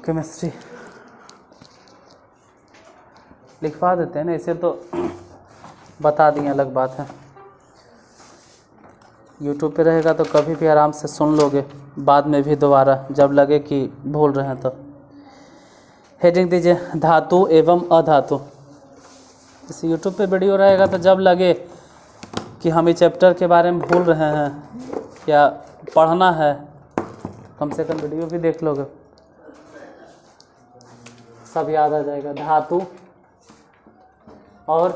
Chemistry लिखवा देते हैं ना, इसे तो बता दिए, अलग बात है। यूट्यूब पे रहेगा तो कभी भी आराम से सुन लोगे, बाद में भी दोबारा जब लगे कि भूल रहे हैं तो। हेडिंग दीजिए धातु एवं अधातु। इस यूट्यूब पे वीडियो रहेगा तो जब लगे कि हम इस चैप्टर के बारे में भूल रहे हैं या पढ़ना है, कम से कम वीडियो भी देख लोगे, सब याद आ जाएगा। धातु और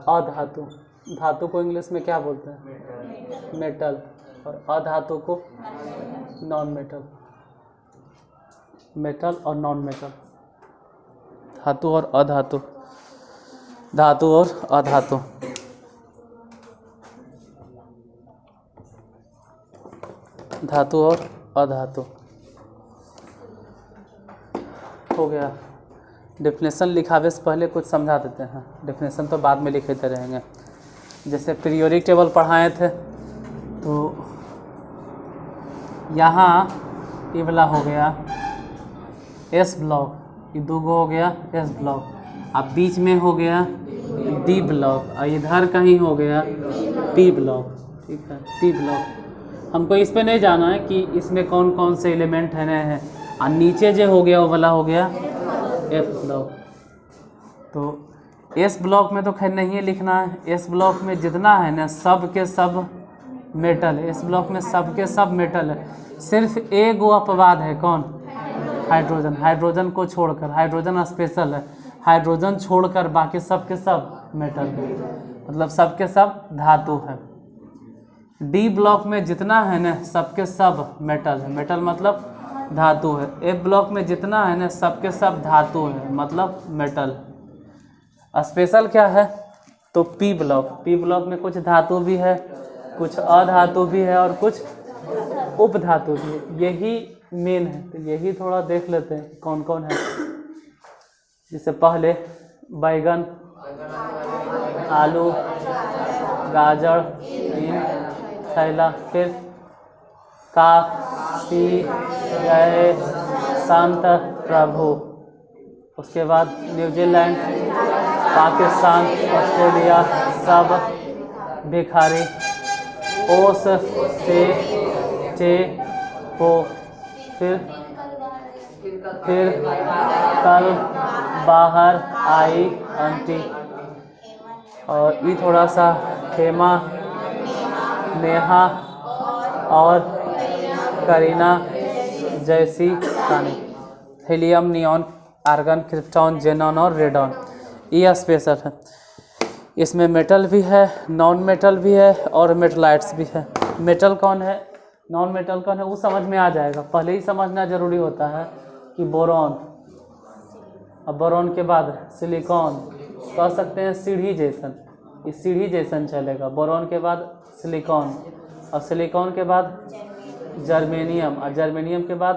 अधातु, धातु को इंग्लिश में क्या बोलते हैं? मेटल। और अधातु को नॉन मेटल। मेटल और नॉन मेटल, धातु और अधातु, धातु और अधातु। धातु और अधातु हो गया। डेफिनेशन लिखावे से पहले कुछ समझा देते हैं, डेफिनेशन तो बाद में लिखते रहेंगे। जैसे पीरियोडिक टेबल पढ़ाए थे तो यहाँ ये वाला हो गया एस ब्लॉक, ये दो गो हो गया एस ब्लॉक, अब बीच में हो गया डी ब्लॉक और इधर कहीं हो गया पी ब्लॉक। ठीक है, पी ब्लॉक। हमको इस पे नहीं जाना है कि इसमें कौन कौन से एलिमेंट है और नीचे जो हो गया वो वाला हो गया एफ ब्लॉक। तो एस ब्लॉक में तो खैर नहीं लिखना है, एस ब्लॉक में जितना है ना सब के सब मेटल है। एस ब्लॉक में सब के सब मेटल है, सिर्फ एक वो अपवाद है, कौन? हाइड्रोजन। हाइड्रोजन को छोड़कर, हाइड्रोजन स्पेशल है, हाइड्रोजन छोड़कर बाकी सब के सब मेटल है, मतलब सब के सब धातु है। डी ब्लॉक में जितना है ना सब के सब मेटल है, मेटल मतलब धातु है। ए ब्लॉक में जितना है ना सब के सब धातु है, मतलब मेटल। स्पेशल क्या है? तो पी ब्लॉक। पी ब्लॉक में कुछ धातु भी है, कुछ अधातु भी है और कुछ उपधातु भी है, यही मेन है। तो यही थोड़ा देख लेते हैं कौन कौन है। जैसे पहले बैगन, आलू, गाजर, थैला, फिर काशी गए संत प्रभु, उसके बाद न्यूजीलैंड, पाकिस्तान, ऑस्ट्रेलिया सब भिखारी, ओस से चे हो, फिर कल बाहर आई आंटी। और ये थोड़ा सा खेमा, नेहा और करीना जैसी कहानी। Helium, neon, argon, krypton, xenon और रेडॉन, ये स्पेशल है। इसमें मेटल भी है, नॉन मेटल भी है और मेटलाइट्स भी है। मेटल कौन है, नॉन मेटल कौन है, वो समझ में आ जाएगा। पहले ही समझना जरूरी होता है कि बोरॉन, अब बोरॉन के बाद सिलिकॉन, कह सकते हैं सीढ़ी जैसन, इस सीढ़ी जैसन चलेगा। बोरॉन के बाद सिलिकॉन और सिलिकॉन के बाद जर्मेनियम और जर्मेनियम के बाद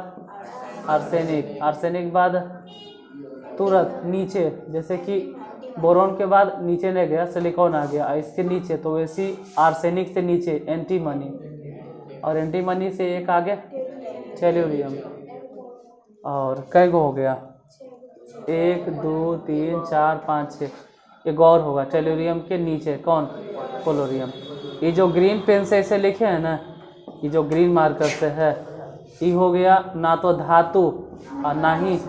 आर्सेनिक, आर्सेनिक के बाद तुरंत नीचे, जैसे कि बोरॉन के बाद नीचे नहीं गया सिलिकॉन आ गया, इसके नीचे तो वैसी आर्सेनिक से नीचे एंटीमनी, और एंटीमनी से एक आगे टेल्यूरियम। और कई गो हो गया, 1 2 3 4 5 6, एक और होगा टेल्यूरियम के नीचे, कौन? पोलोरियम। ये जो ग्रीन पेन से इसे लिखे हैं ना, ये जो ग्रीन मार्कर से है, ये हो गया ना तो धातु और ना ही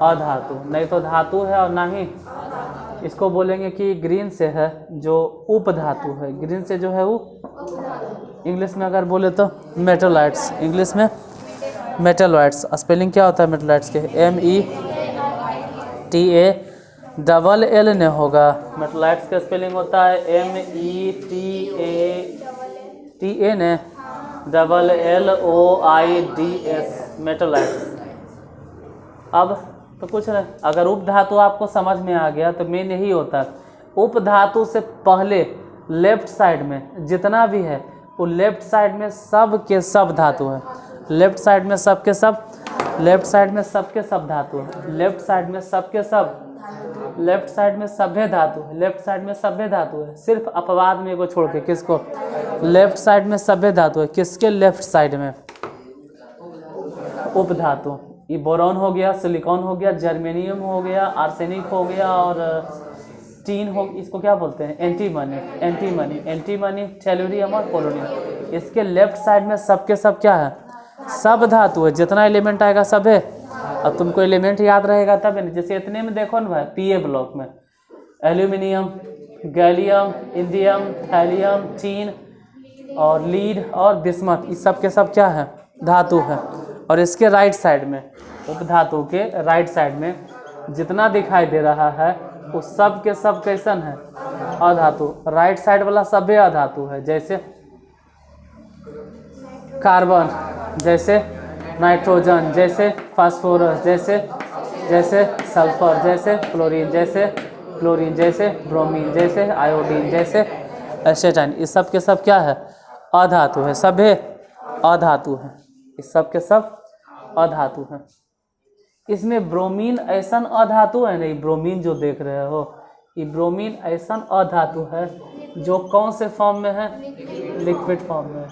अधातु, नहीं तो धातु है और ना ही, इसको बोलेंगे कि ग्रीन से है जो उपधातु है, ग्रीन से जो है वो, इंग्लिश में अगर बोले तो मेटलाइट्स, इंग्लिश में मेटलाइट्स। स्पेलिंग क्या होता है मेटलाइट्स के? METALL ने होगा। मेटलाइट्स का स्पेलिंग होता है METALLOIDS, मेटलाइट्स। अब तो कुछ नहीं, अगर उपधातु आपको समझ में आ गया तो मेन यही होता है, उपधातु से पहले लेफ्ट साइड में जितना भी है वो लेफ्ट साइड में सब के सब धातु है, लेफ्ट साइड में सब के सब, लेफ्ट साइड में सब के सब धातु है, लेफ्ट साइड में सब के सब, लेफ्ट साइड में सभ्य धातु है, लेफ्ट साइड में सभ्य धातु है, सिर्फ अपवाद में एगो छोड़ के, किसको? लेफ्ट साइड में सभ्य धातु है, किसके लेफ्ट साइड में? उपधातु। ये बोरॉन हो गया, सिलिकॉन हो गया, जर्मेनियम हो गया, आर्सेनिक हो गया और टीन हो, इसको क्या बोलते हैं, एंटीमनी, टेलुरियम और पोलोनियम। इसके लेफ्ट साइड में सबके सब क्या है, सब धातु है। जितना एलिमेंट आएगा सब है। अब तुमको एलिमेंट याद रहेगा तब है। जैसे इतने में देखो ना भाई, पीए ब्लॉक में aluminium, gallium, indium, thallium, tin और लीड और बिस्मथ, इस सब के सब क्या है, धातु है। और इसके राइट साइड में, उपधातु के राइट साइड में जितना दिखाई दे रहा है वो सब के सब कैसन है, अधातु। राइट साइड वाला सभी अधातु है, जैसे कार्बन, जैसे नाइट्रोजन, जैसे फास्फोरस, जैसे सल्फर, जैसे क्लोरीन, जैसे ब्रोमीन, जैसे आयोडीन, जैसे एसेटाइन, इस सब के सब क्या है, अधातु है। सभी अधातु है, इस सब के सब अधातु है। इसमें ब्रोमीन ऐसा अधातु है नहीं, ब्रोमीन जो देख रहे हो ये ब्रोमीन ऐसा अधातु है जो कौन से फॉर्म में है, लिक्विड फॉर्म में।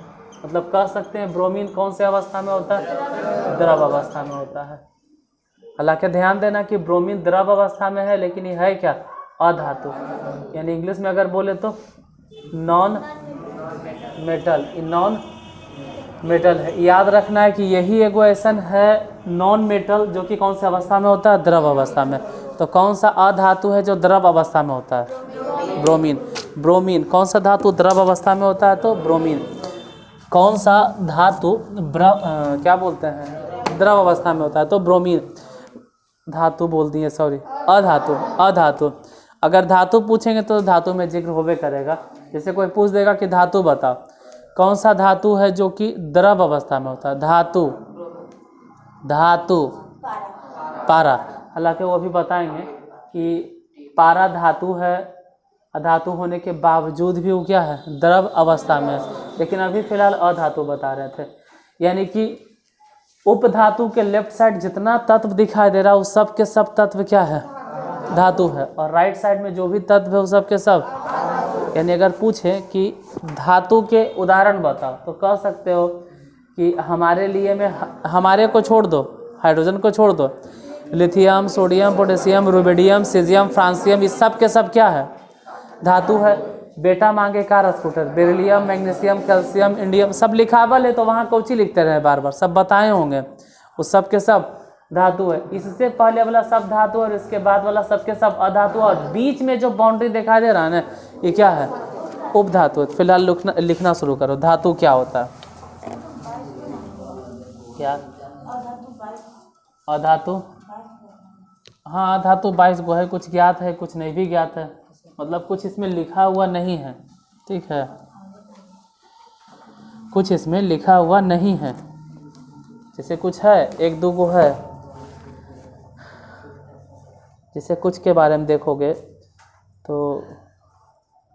मतलब कह सकते हैं ब्रोमीन कौन से अवस्था में होता है, द्रव अवस्था में होता है। हालांकि ध्यान देना कि ब्रोमीन द्रव अवस्था में है, लेकिन ये है क्या, अधातु। यानी इंग्लिश में अगर बोले तो नॉन मेटल, नॉन मेटल है। याद रखना है कि यही एगो ऐसा है नॉन मेटल जो कि कौन सी अवस्था में होता है, द्रव अवस्था में। तो कौन सा अधातु है जो द्रव अवस्था में होता है, ब्रोमीन। ब्रोमीन कौन सा धातु द्रव अवस्था में होता है, तो ब्रोमीन। कौन सा धातु क्या बोलते हैं, द्रव अवस्था में होता है, तो ब्रोमीन। धातु बोल दिए, सॉरी, अधातु। अगर धातु पूछेंगे तो धातु में जिक्र होवे करेगा। जैसे कोई पूछ देगा कि धातु बताओ, कौन सा धातु है जो कि द्रव अवस्था में होता है, धातु पारा। हालांकि वो भी बताएंगे कि पारा धातु है, अधातु होने के बावजूद भी वो क्या है, द्रव अवस्था में। लेकिन अभी फिलहाल अधातु बता रहे थे। यानी कि उपधातु के लेफ्ट साइड जितना तत्व दिखाई दे रहा है उस सब के सब तत्व क्या है, धातु है। और राइट साइड में जो भी तत्व है वो सब के सब, यानी अगर पूछे कि धातु के उदाहरण बताओ तो कह सकते हो कि हमारे लिए में, हमारे को छोड़ दो, हाइड्रोजन को छोड़ दो, lithium, sodium, potassium, rubidium, caesium, francium, इस सब के सब क्या है, धातु है। बेटा मांगे car scooter, beryllium, magnesium, calcium, indium, सब लिखावल है तो वहाँ कोची लिखते रहे बार बार, सब बताए होंगे। उस सब के सब धातु है। इससे पहले वाला सब धातु और इसके बाद वाला सबके सब अधातु, और बीच में जो बाउंड्री दिखाई दे रहा है ना, ये क्या है, उपधातु। फिलहाल लिखना शुरू करो, धातु क्या होता है, क्या अधातु। हाँ, अधातु 22 गो है, कुछ ज्ञात है कुछ नहीं भी ज्ञात है, मतलब कुछ इसमें लिखा हुआ नहीं है, ठीक है, कुछ इसमें लिखा हुआ नहीं है। जैसे कुछ है, एक दो गो है, जैसे कुछ के बारे में देखोगे तो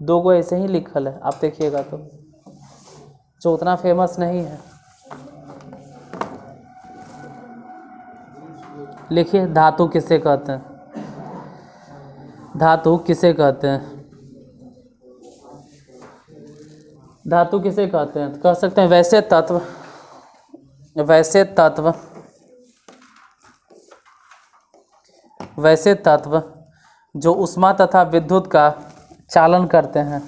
2 गो ऐसे ही लिखल है, आप देखिएगा तो, जो उतना फेमस नहीं है। लिखिए, धातु किसे कहते हैं, धातु किसे कहते हैं, धातु किसे कहते हैं, कह सकते हैं वैसे तत्व, वैसे तत्व जो ऊष्मा तथा विद्युत का चालन करते हैं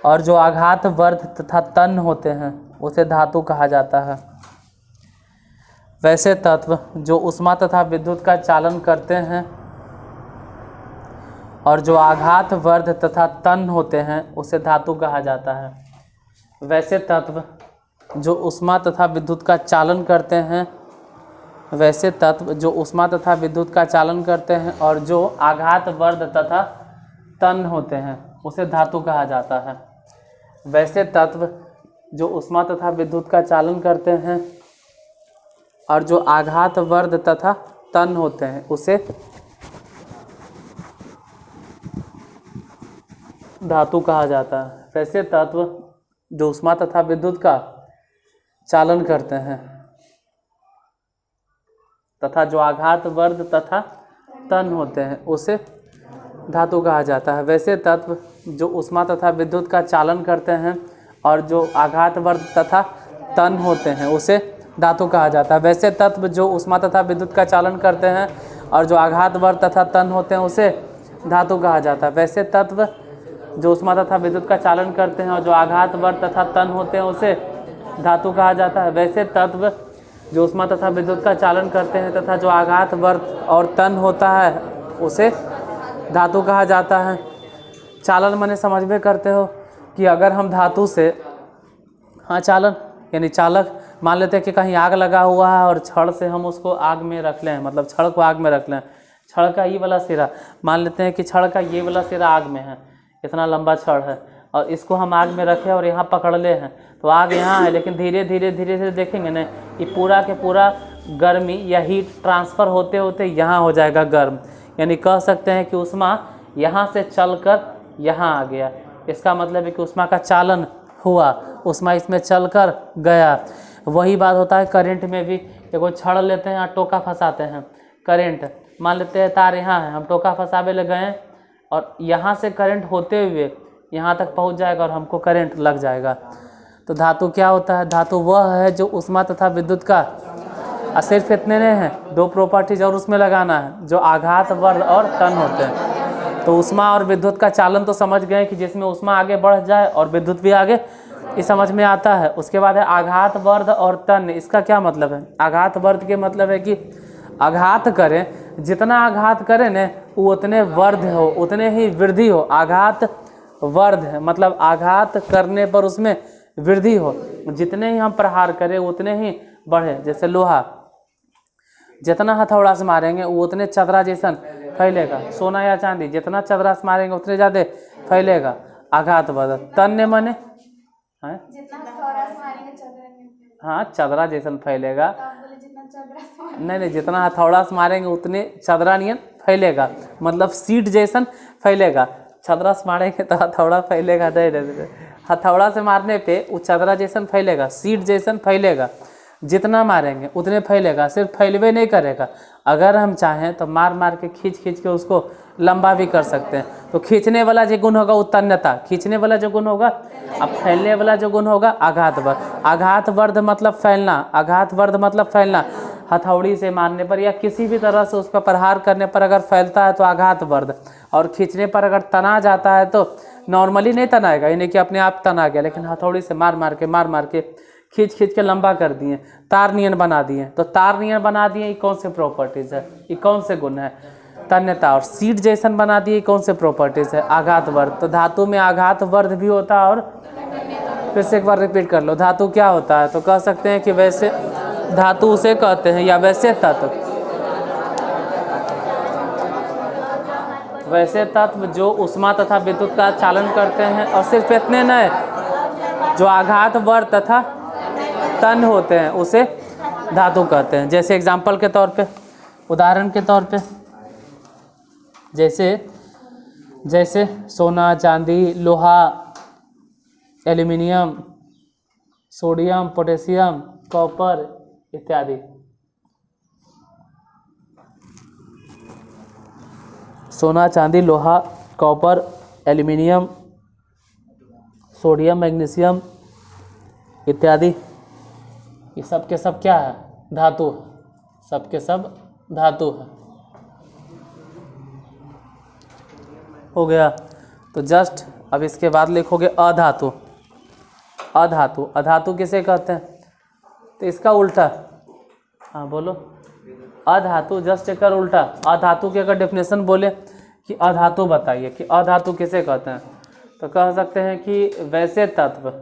और जो आघात वर्ध तथा तन्य होते हैं उसे धातु कहा जाता है। वैसे तत्व जो ऊष्मा तथा विद्युत का चालन करते हैं और जो आघात वर्ध तथा तन्य होते हैं उसे धातु कहा जाता है। वैसे तत्व जो ऊष्मा तथा विद्युत का चालन करते हैं, वैसे तत्व जो ऊष्मा तथा विद्युत का चालन करते हैं और जो आघात वर्ध तथा तन्य होते हैं उसे धातु कहा जाता है। वैसे तत्व जो ऊष्मा तथा विद्युत का चालन करते हैं और जो आघात वर्ध तथा तन्य होते हैं उसे धातु कहा जाता है। वैसे तत्व जो ऊष्मा तथा विद्युत का चालन करते हैं तथा जो आघात वर्ध तथा तन्य होते हैं उसे धातु कहा जाता है। वैसे तत्व जो ऊष्मा तथा विद्युत का चालन करते हैं और जो आघात वर्ध तथा तन होते हैं उसे धातु कहा जाता है। वैसे तत्व जो ऊष्मा तथा विद्युत का चालन करते हैं और जो आघात वर्त तथा तन होते हैं उसे धातु कहा जाता है। वैसे तत्व जो ऊष्मा तथा विद्युत का चालन करते हैं और जो आघात वर्त तथा तन होते हैं उसे धातु कहा जाता है। वैसे तत्व जो ऊष्मा तथा विद्युत का चालन करते हैं तथा जो आघात वर्त और तन होता है उसे धातु कहा जाता है। चालन माने समझ में करते हो कि अगर हम धातु से, हाँ चालन यानी चालक, मान लेते हैं कि कहीं आग लगा हुआ है और छड़ से हम उसको आग में रख लें, मतलब छड़ को आग में रख लें। छड़ का ये वाला सिरा, मान लेते हैं कि छड़ का ये वाला सिरा आग में है, इतना लंबा छड़ है और इसको हम आग में रखें और यहाँ पकड़ ले हैं तो आग यहाँ है, लेकिन धीरे धीरे धीरे धीरे देखेंगे ना ये पूरा के पूरा गर्मी या हीट ट्रांसफ़र होते होते यहाँ हो जाएगा गर्म। यानी कह सकते हैं कि ऊष्मा यहाँ से चलकर यहाँ आ गया। इसका मतलब है कि ऊष्मा का चालन हुआ, ऊष्मा इसमें चलकर गया। वही बात होता है करंट में भी। एगो छड़ लेते हैं, टोका फंसाते हैं, करंट मान लेते हैं तार यहाँ है, हम टोका फंसावे ले गए और यहाँ से करंट होते हुए यहाँ तक पहुँच जाएगा और हमको करंट लग जाएगा। तो धातु क्या होता है? धातु वह है जो ऊष्मा तथा विद्युत का, सिर्फ इतने नहीं हैं, दो प्रॉपर्टीज और उसमें लगाना है जो आघात वर्त और तन होते हैं। तो ऊष्मा और विद्युत का चालन तो समझ गए कि जिसमें ऊष्मा आगे बढ़ जाए और विद्युत भी आगे, ये समझ में आता है। उसके बाद है आघात वर्त और तन। इसका क्या मतलब है? आघात वर्त के मतलब है कि आघात करें, जितना आघात करें न वो उतने वर्ध हो, उतने ही वृद्धि हो। आघात वर्ध है मतलब आघात करने पर उसमें वृद्धि हो, जितने ही हम प्रहार करें उतने ही बढ़े। जैसे लोहा जितना हथौड़ा से मारेंगे वो उतने चदरा जैसन फैलेगा। सोना या चांदी जितना चदरा से मारेंगे उतने ज़्यादा फैलेगा। आघात वर्ध। तन ने माने हाँ चदरा जैसन फैलेगा। नहीं, जितना हथौड़ा से मारेंगे उतने चदरा नियन फैलेगा, मतलब सीट जैसन फैलेगा। चदरा से मारेंगे तो हथौड़ा फैलेगा नहीं, हथौड़ा से मारने पे वो चदरा जैसन फैलेगा, सीट जैसन फैलेगा। जितना मारेंगे उतने फैलेगा, सिर्फ फैलवे नहीं करेगा। अगर हम चाहें तो मार मार के खींच के उसको लंबा भी कर सकते हैं। तो खींचने वाला जो गुण होगा उत्तन्यता, खींचने वाला जो गुण होगा, अब फैलने वाला जो गुण होगा आघात वर्ध। आघात वर्ध मतलब फैलना, आघात वर्ध मतलब फैलना। हथौड़ी से मारने पर या किसी भी तरह से उस पर प्रहार करने पर अगर फैलता है तो आघात वर्ध, और खींचने पर अगर तना जाता है तो नॉर्मली नहीं तनाएगा, यानी कि अपने आप तना गया, लेकिन हथौड़ी से मार मार के खींच के लंबा कर दिए, तार नियन बना दिए। तो तार नियन बना दिए, ये कौन से प्रॉपर्टीज़ है, ये कौन से गुण है? तन्यता। और सीट जैसन बना दिए, कौन से प्रॉपर्टीज़ है? आघात वर्ध। तो धातु में आघात वर्ध भी होता है। और फिर से एक बार रिपीट कर लो, धातु क्या होता है? तो कह सकते हैं कि वैसे धातु उसे कहते हैं, या वैसे तत्व, वैसे तत्व जो ऊष्मा तथा विद्युत का चालन करते हैं। और सिर्फ इतने नहीं, जो आघात वर्ध तथा तन होते हैं उसे धातु कहते हैं। जैसे एग्जाम्पल के तौर पे, उदाहरण के तौर पे, जैसे सोना, चांदी, लोहा, एल्युमिनियम, सोडियम, पोटेशियम, कॉपर इत्यादि। सोना, चांदी, लोहा, कॉपर, एल्युमिनियम, सोडियम, मैग्नीशियम इत्यादि, ये सब के सब क्या है? धातु है। सब के सब धातु है। हो गया। तो जस्ट अब इसके बाद लिखोगे अधातु। अधातु, अधातु किसे कहते हैं? तो इसका उल्टा, हाँ बोलो। अधातु जस्ट एक उल्टा। अधातु की अगर डेफिनेशन बोले कि अधातु बताइए कि अधातु किसे कहते हैं, तो कह सकते हैं कि वैसे तत्व,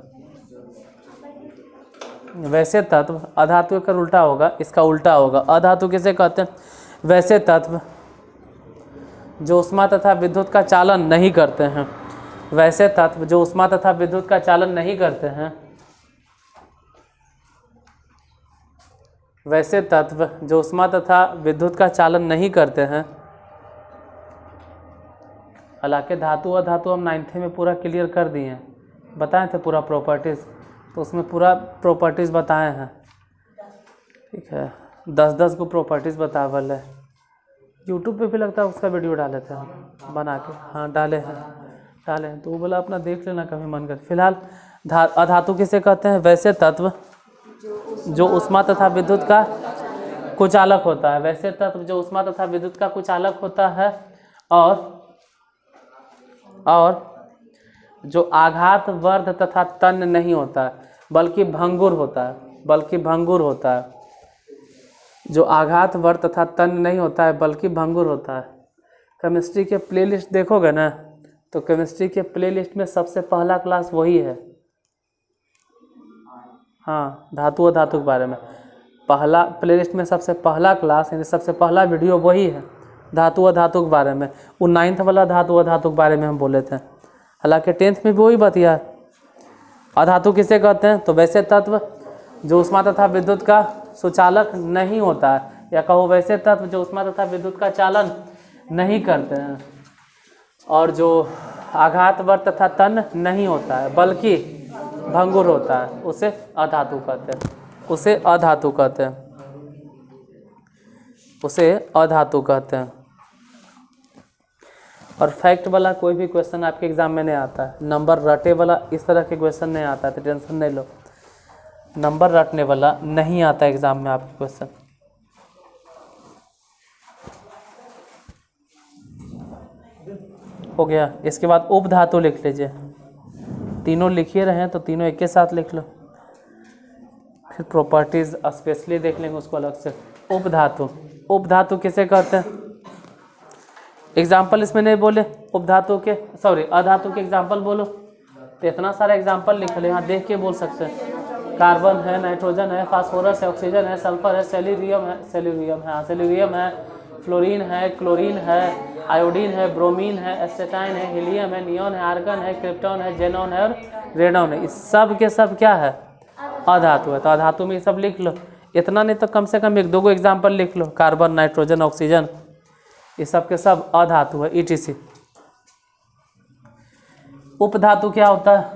वैसे तत्व। अधातु का उल्टा होगा, इसका उल्टा होगा। अधातु किसे कहते हैं? वैसे तत्व जो ऊष्मा तथा विद्युत का चालन नहीं करते हैं। वैसे तत्व जो ऊष्मा तथा विद्युत का चालन नहीं करते हैं। वैसे तत्व जो ऊष्मा तथा विद्युत का चालन नहीं करते हैं। हालांकि धातु अधातु हम 9th में पूरा क्लियर कर दिए हैं, बताए थे पूरा प्रॉपर्टीज़, तो उसमें पूरा प्रॉपर्टीज़ बताए हैं। ठीक है, 10 को प्रॉपर्टीज़ बतावल है। यूट्यूब पे भी लगता है उसका वीडियो डाले थे हम बना के, हाँ डाले हैं तो वो बोला अपना देख लेना कभी मन कर। फिलहाल अधातु किसे कहते हैं? वैसे तत्व जो ऊष्मा तथा विद्युत का कुचालक होता है। वैसे तत्व जो ऊष्मा तथा विद्युत का कुचालक होता है और जो आघात वर्ध तथा तन्य नहीं होता है बल्कि भंगुर होता है, जो आघात वर्ध तथा तन्य नहीं होता है बल्कि भंगुर होता है। केमिस्ट्री के प्लेलिस्ट देखोगे ना तो केमिस्ट्री के प्लेलिस्ट में सबसे पहला क्लास वही है। हाँ, धातु और धातु के बारे में पहला प्लेलिस्ट में सबसे पहला क्लास यानी सबसे पहला वीडियो वही है, धातु और धातु के बारे में। वो 9th वाला धातु और धातु के बारे में हम बोले थे, हालांकि 10th में भी वही बतिया है। अधातु किसे कहते हैं? तो वैसे तत्व जो ऊष्मा तथा विद्युत का सुचालक नहीं होता है, या कहो वैसे तत्व जो ऊष्मा तथा विद्युत का चालन नहीं करते हैं और जो आघात वर्ध तथा तन्य नहीं होता है बल्कि भंगुर होता है, उसे अधातु कहते हैं। उसे अधातु कहते हैं। और फैक्ट वाला कोई भी क्वेश्चन आपके एग्जाम में नहीं आता है, नंबर रटे वाला इस तरह के क्वेश्चन नहीं आता है, तो टेंशन नहीं लो, नंबर रटने वाला नहीं आता एग्जाम में आपके क्वेश्चन। हो गया। इसके बाद उपधातु लिख लीजिए, तीनों लिखिए रहे हैं तो तीनों एक के साथ लिख लो, फिर प्रॉपर्टीज स्पेशली देख लेंगे उसको अलग से। उपधातु किसे कहते हैं? एग्जाम्पल इसमें नहीं बोले उपधातु के, सॉरी अधातु के एग्जाम्पल बोलो, तो इतना सारा एग्जाम्पल लिख ले, यहाँ देख के बोल सकते हैं। कार्बन है, नाइट्रोजन है, फास्फोरस है, ऑक्सीजन है, सल्फर है, सेल्यूरियम है, फ्लोरीन है, क्लोरीन है, आयोडीन है, ब्रोमीन है, एसेटाइन है, हीलियम है, नियॉन है, आर्गन है, क्रिप्टॉन है, जेनॉन है और रेडॉन है। इस सब के सब क्या है? अधातु है। तो अधातु में ये सब लिख लो, इतना नहीं तो कम से कम 1-2 एग्जाम्पल लिख लो। कार्बन, नाइट्रोजन, ऑक्सीजन, ये सब के सब अधातु है, ETC। उपधातु क्या होता है?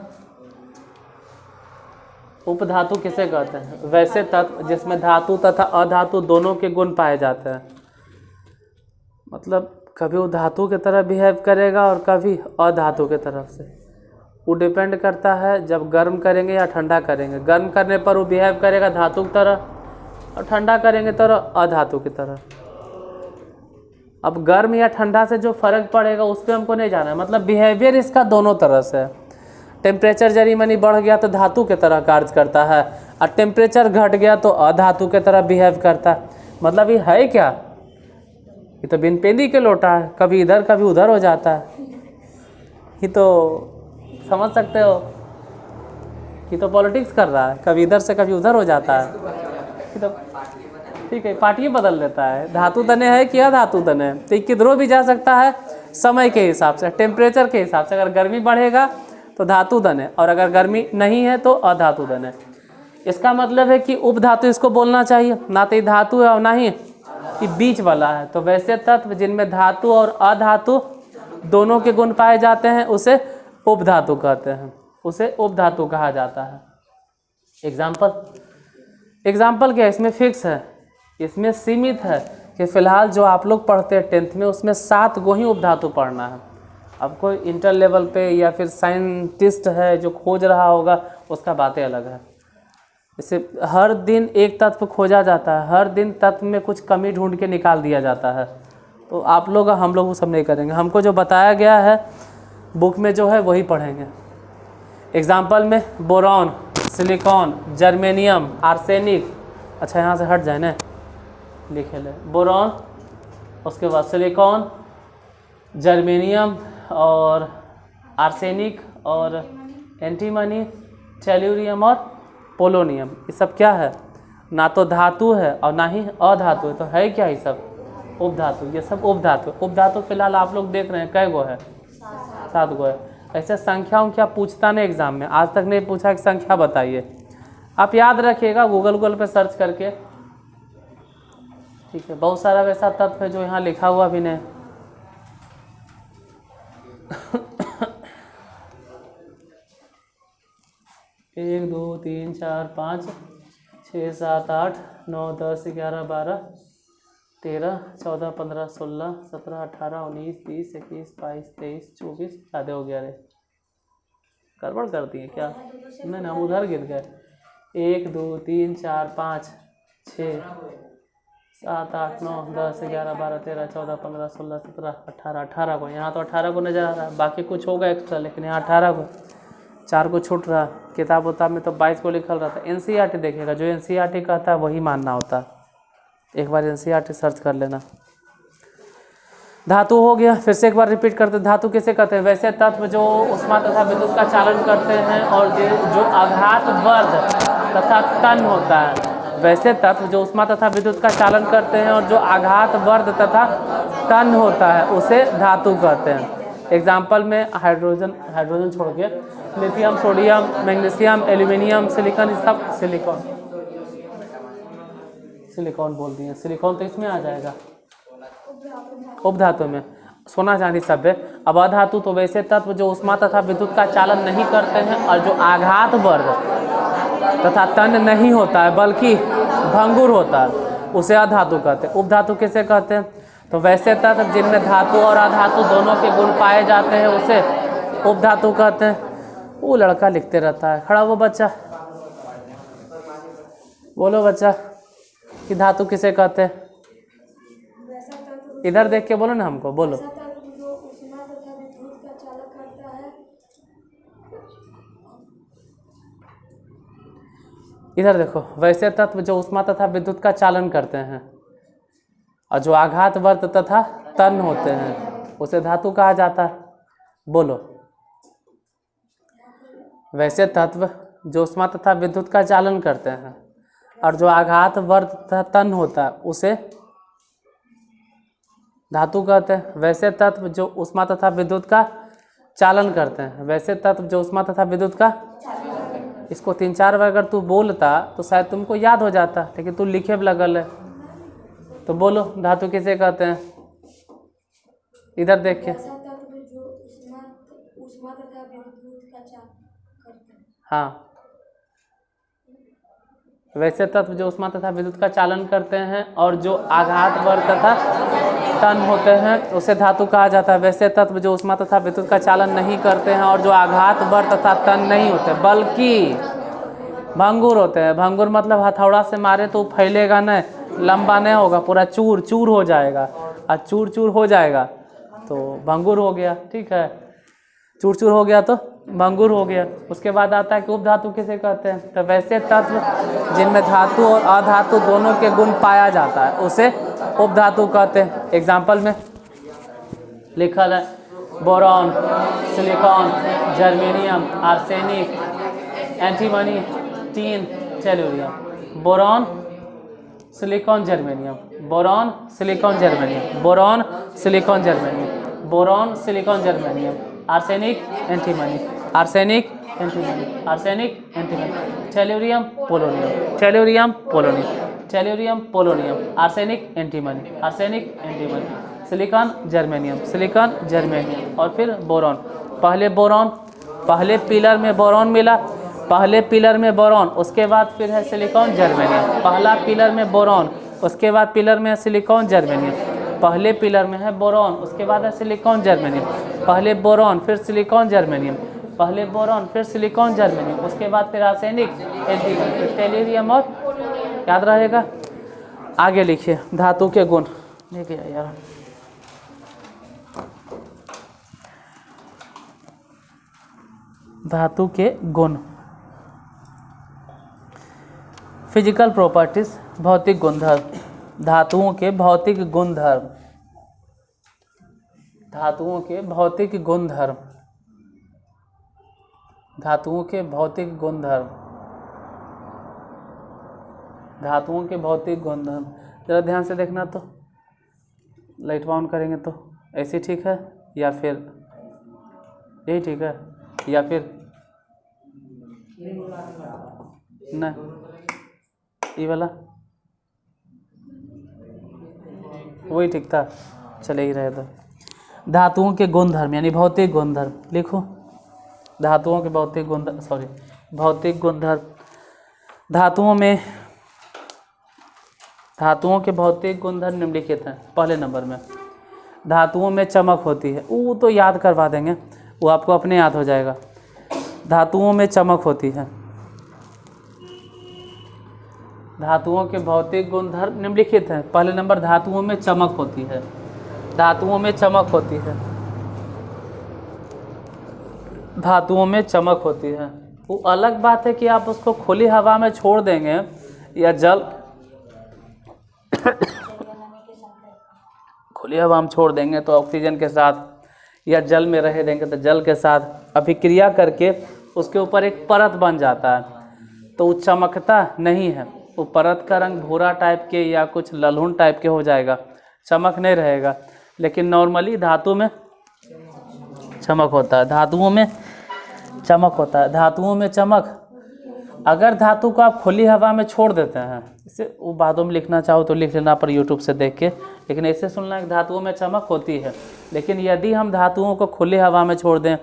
उपधातु किसे कहते हैं? वैसे तत्व जिसमें धातु तथा अधातु दोनों के गुण पाए जाते हैं, मतलब कभी वो धातु की तरह बिहेव करेगा और कभी अधातु के तरफ से। वो डिपेंड करता है जब गर्म करेंगे या ठंडा करेंगे। गर्म करने पर वो बिहेव करेगा धातु की तरह और ठंडा करेंगे तो अधातु की तरह। अब गर्म या ठंडा से जो फर्क पड़ेगा उस पर हमको नहीं जाना है, मतलब बिहेवियर इसका दोनों तरह से है। टेम्परेचर जरी मनी बढ़ गया तो धातु की तरह कार्य करता है और टेम्परेचर घट गया तो अधातु की तरह बिहेव करता है। मतलब ये है क्या? ये तो बिन पेंदी के लोटा है, कभी इधर कभी उधर हो जाता है। ये तो समझ सकते हो, ये तो पॉलिटिक्स कर रहा है, कभी इधर से कभी उधर हो जाता है। ये तो ठीक है, पार्टी बदल लेता है। धातु तने है कि अधातु तने है, तो किधरों भी जा सकता है समय के हिसाब से, टेम्परेचर के हिसाब से। अगर गर्मी बढ़ेगा तो धातु धन है और अगर गर्मी नहीं है तो अधातु धन है। इसका मतलब है कि उपधातु इसको बोलना चाहिए, ना तो धातु है और ना ही ये बीच वाला है। तो वैसे तत्व जिनमें धातु और अधातु दोनों के गुण पाए जाते हैं उसे उपधातु कहते हैं, उसे उपधातु कहा जाता है। एग्जाम्पल क्या है? इसमें फिक्स है, इसमें सीमित है कि फिलहाल जो आप लोग पढ़ते हैं 10th में उसमें 7 गो ही उपधातु पढ़ना है। अब कोई इंटर लेवल पे या फिर साइंटिस्ट है जो खोज रहा होगा उसका बातें अलग है। जैसे हर दिन एक तत्व खोजा जाता है, हर दिन तत्व में कुछ कमी ढूंढ के निकाल दिया जाता है। तो आप लोग हम लोग वो सब नहीं करेंगे, हमको जो बताया गया है बुक में जो है वही पढ़ेंगे। एग्जाम्पल में बोरॉन, सिलिकॉन, जर्मेनियम, आर्सेनिक, अच्छा यहाँ से हट जाए ना, लिखे ले बोरॉन, उसके बाद सिलिकॉन, जर्मेनियम और आर्सेनिक और एंटीमनी, टेल्यूरियम और पोलोनियम। ये सब क्या है? ना तो धातु है और ना ही अधातु है, तो है क्या ये सब? उपधातु। ये सब उपधातु। उपधातु फिलहाल आप लोग देख रहे हैं कै गो है? 7 गो है। ऐसे संख्या पूछता नहीं एग्जाम में, आज तक नहीं पूछा कि संख्या बताइए। आप याद रखिएगा गूगल पे सर्च करके, ठीक है। बहुत सारा वैसा तत्व है जो यहाँ लिखा हुआ भी नहीं। 1 2 3 4 5 6 7 8 9 10 11 12 13 14 15 16 17 18 19 20 21 22 23 24 ज़्यादा हो गया रे, गड़बड़ कर दिए क्या? नहीं ना, हम उधर गिर गए। 1 2 3 4 5 6 7 8 9 10 11 12 13 14 15 16 17 18 18 को, यहाँ तो 18 को नज़र आ रहा है, बाकी कुछ होगा एक्स्ट्रा, लेकिन यहाँ 18 को, 4 को छूट रहा। किताब उताब में तो 22 को लिखल रहता है। एनसीईआरटी देखिएगा, जो एनसीईआरटी कहता है वही मानना होता है। एक बार एनसीईआरटी सर्च कर लेना। धातु हो गया, फिर से एक बार रिपीट करते हैं। धातु किसे कहते हैं? वैसे तत्व जो ऊष्मा तथा विद्युत का चालन करते हैं और जो आघात वर्ध तथा तन होता है। वैसे तत्व जो ऊष्मा तथा विद्युत का चालन करते हैं और जो आघात वर्ध तथा तन होता है उसे धातु कहते हैं। एग्जाम्पल में हाइड्रोजन छोड़ के lithium, sodium, magnesium, aluminium, silicon, सब सिलिकॉन बोल दिए। सिलिकॉन तो इसमें आ जाएगा, उपधातु में। सोना चांदी सब है। अब अधातु तो वैसे तत्व जो ऊष्मा तथा विद्युत का चालन नहीं करते हैं और जो आघात वर्ध तथा तन नहीं होता है बल्कि भंगुर होता है, उसे अधातु कहते हैं। उपधातु किसे कहते हैं? तो वैसे तत्व जिनमें धातु और अधातु दोनों के गुण पाए जाते हैं उसे उपधातु कहते हैं। वो लड़का लिखते रहता है, खड़ा वो बच्चा, बोलो बच्चा कि धातु किसे कहते हैं? इधर देख के बोलो ना हमको, बोलो। इधर देखो, वैसे तत्व जो ऊष्मा तथा विद्युत का चालन करते हैं और जो आघात वर्ध तथा तन होते हैं उसे धातु कहा जाता है। बोलो। वैसे तत्व जो ऊष्मा तथा विद्युत का चालन करते हैं और जो आघात वर्ध तथा तन होता है उसे धातु कहते हैं। वैसे तत्व जो ऊष्मा तथा विद्युत का चालन करते हैं, वैसे तत्व जो ऊष्मा तथा विद्युत का, इसको 3-4 बार अगर तू बोलता तो शायद तुमको याद हो जाता, लेकिन तू लिखे भी लगल है। तो बोलो धातु किसे कहते हैं? इधर देख के। हाँ, वैसे तत्व जो ऊष्मा तथा विद्युत का चालन करते हैं और जो आघात वर्ध तथा तन होते हैं उसे धातु कहा जाता है। वैसे तत्व जो ऊष्मा तथा विद्युत का चालन नहीं करते हैं और जो आघात वर्ध तथा तन नहीं होते बल्कि भंगुर होते हैं। भंगुर मतलब हथौड़ा से मारे तो फैलेगा नहीं, लंबा नहीं होगा, पूरा चूर चूर हो जाएगा। और चूर चूर हो जाएगा तो भंगुर हो गया, ठीक है। चूर चूर हो गया तो भंगुर हो गया। उसके बाद आता है कि उपधातु किसे कहते हैं? तो वैसे तत्व जिनमें धातु और अधातु दोनों के गुण पाया जाता है उसे उपधातु कहते हैं। एग्जाम्पल में लिखल है boron, silicon, germanium, arsenic, antimony, tin, tellurium. Boron, silicon, germanium, boron, silicon, germanium, boron, silicon, germanium, boron, silicon, germanium, arsenic, antimony, arsenic, antimony, arsenic, antimony, tellurium, polonium, tellurium, polonium, tellurium, polonium, arsenic, antimony, arsenic, antimony, silicon, germanium, silicon, germanium, और फिर boron. पहले pillar में boron मिला, पहले pillar में boron, उसके बाद फिर है सिलिकॉन, जर्मेनियम। पहला पिलर में बोरॉन, उसके बाद पिलर में है सिलिकॉन, जर्मेनियम। पहले पिलर में है बोरॉन, उसके बाद है सिलिकॉन, जर्मेनियम। पहले बोरॉन फिर सिलिकॉन, जर्मेनियम, पहले बोरॉन फिर सिलिकॉन, जर्मेनियम, उसके बाद फिर आर्सेनिक, एंटीमनी, टेलुरियम, और याद रहेगा। आगे लिखिए धातु के गुण। लेके यार धातु के गुण। फिजिकल प्रॉपर्टीज, भौतिक गुणधर्म। धातुओं के भौतिक गुणधर्म, धातुओं के भौतिक गुणधर्म, धातुओं के भौतिक गुणधर्म, धातुओं के भौतिक गुणधर्म। जरा ध्यान से देखना, तो लाइट ऑन करेंगे तो ऐसे ठीक है या फिर यही ठीक है या फिर नहीं, ये वाला वही ठीक था, चले ही रहे तो। धातुओं के गुणधर्म यानी भौतिक गुणधर्म लिखो। धातुओं के भौतिक गुणधर्म, भौतिक गुणधर्म। धातुओं के भौतिक गुणधर्म निम्नलिखित हैं। पहले नंबर में धातुओं में चमक होती है, वो तो याद करवा देंगे, वो आपको अपने याद हो जाएगा। धातुओं में चमक होती है, धातुओं के भौतिक गुणधर्म निम्नलिखित हैं। पहले नंबर, धातुओं में चमक होती है। धातुओं में चमक होती है। धातुओं में चमक होती है। वो अलग बात है कि आप उसको खुली हवा में छोड़ देंगे या जल खुली हवा में छोड़ देंगे तो ऑक्सीजन के साथ, या जल में रह देंगे तो जल के साथ अभिक्रिया करके उसके ऊपर एक परत बन जाता है, तो वो चमकता नहीं है। वो परत का रंग भूरा टाइप के या कुछ ललहुन टाइप के हो जाएगा, चमक नहीं रहेगा। लेकिन नॉर्मली धातु में चमक होता है। धातुओं में चमक होता है। धातुओं में चमक, अगर धातु को आप खुली हवा में छोड़ देते हैं, इसे वो बातों में लिखना चाहो तो लिख लेना पर यूट्यूब से देख के, लेकिन ऐसे सुनना है कि धातुओं में चमक होती है। लेकिन यदि हम धातुओं को खुली हवा में छोड़ दें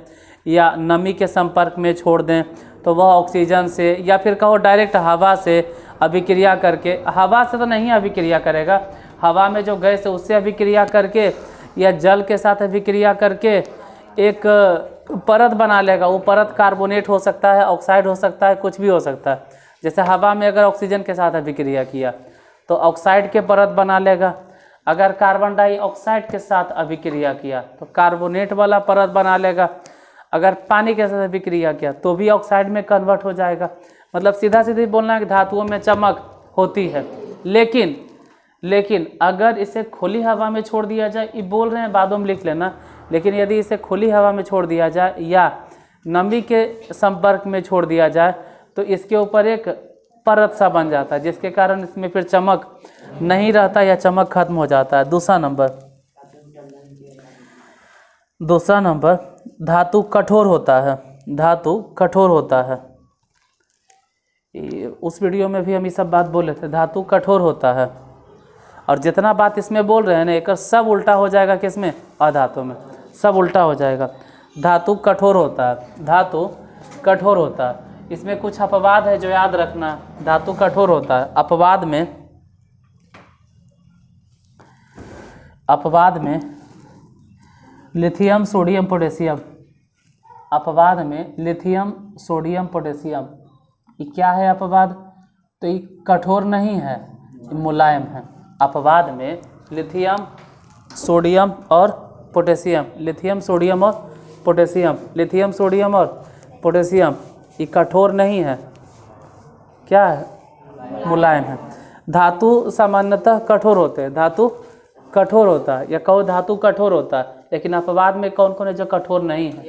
या नमी के संपर्क में छोड़ दें तो वह ऑक्सीजन से या फिर कहो डायरेक्ट हवा से अभिक्रिया करके, हवा से तो नहीं अभिक्रिया करेगा, हवा में जो गैस है उससे अभिक्रिया करके या जल के साथ अभिक्रिया करके एक परत बना लेगा। वो परत कार्बोनेट हो सकता है, ऑक्साइड हो सकता है, कुछ भी हो सकता है। जैसे हवा में अगर ऑक्सीजन के साथ अभिक्रिया किया तो ऑक्साइड के परत बना लेगा। अगर कार्बन डाइऑक्साइड के साथ अभिक्रिया किया तो कार्बोनेट वाला परत बना लेगा। अगर पानी के साथ अभिक्रिया किया तो भी ऑक्साइड में कन्वर्ट हो जाएगा। मतलब सीधा सीधे बोलना है कि धातुओं में चमक होती है। लेकिन अगर इसे खुली हवा में छोड़ दिया जाए, ये बोल रहे हैं बादों में लिख लेना, लेकिन यदि इसे खुली हवा में छोड़ दिया जाए या नमी के संपर्क में छोड़ दिया जाए तो इसके ऊपर एक परत सा बन जाता है, जिसके कारण इसमें फिर चमक नहीं रहता या चमक खत्म हो जाता है। दूसरा नंबर, धातु कठोर होता है। धातु कठोर होता है। उस वीडियो में भी हम ये सब बात बोले थे, धातु कठोर होता है। और जितना बात इसमें बोल रहे हैं ना, एक सब उल्टा हो जाएगा किसमें? अधातु में, सब उल्टा हो जाएगा। धातु कठोर होता है। धातु कठोर होता है। इसमें कुछ अपवाद है जो याद रखना। धातु कठोर होता है। अपवाद में लिथियम सोडियम पोटेशियम। अपवाद में लिथियम सोडियम पोटेशियम, ये क्या है अपवाद? तो ये कठोर नहीं है, ये मुलायम है। अपवाद में लिथियम सोडियम और पोटेशियम, लिथियम सोडियम और पोटेशियम, लिथियम सोडियम और पोटेशियम, ये कठोर नहीं है, क्या है? मुलायम है। धातु सामान्यतः कठोर होते हैं। धातु कठोर होता है, या कहो धातु कठोर होता है। लेकिन अपवाद में कौन कौन है जो कठोर नहीं है?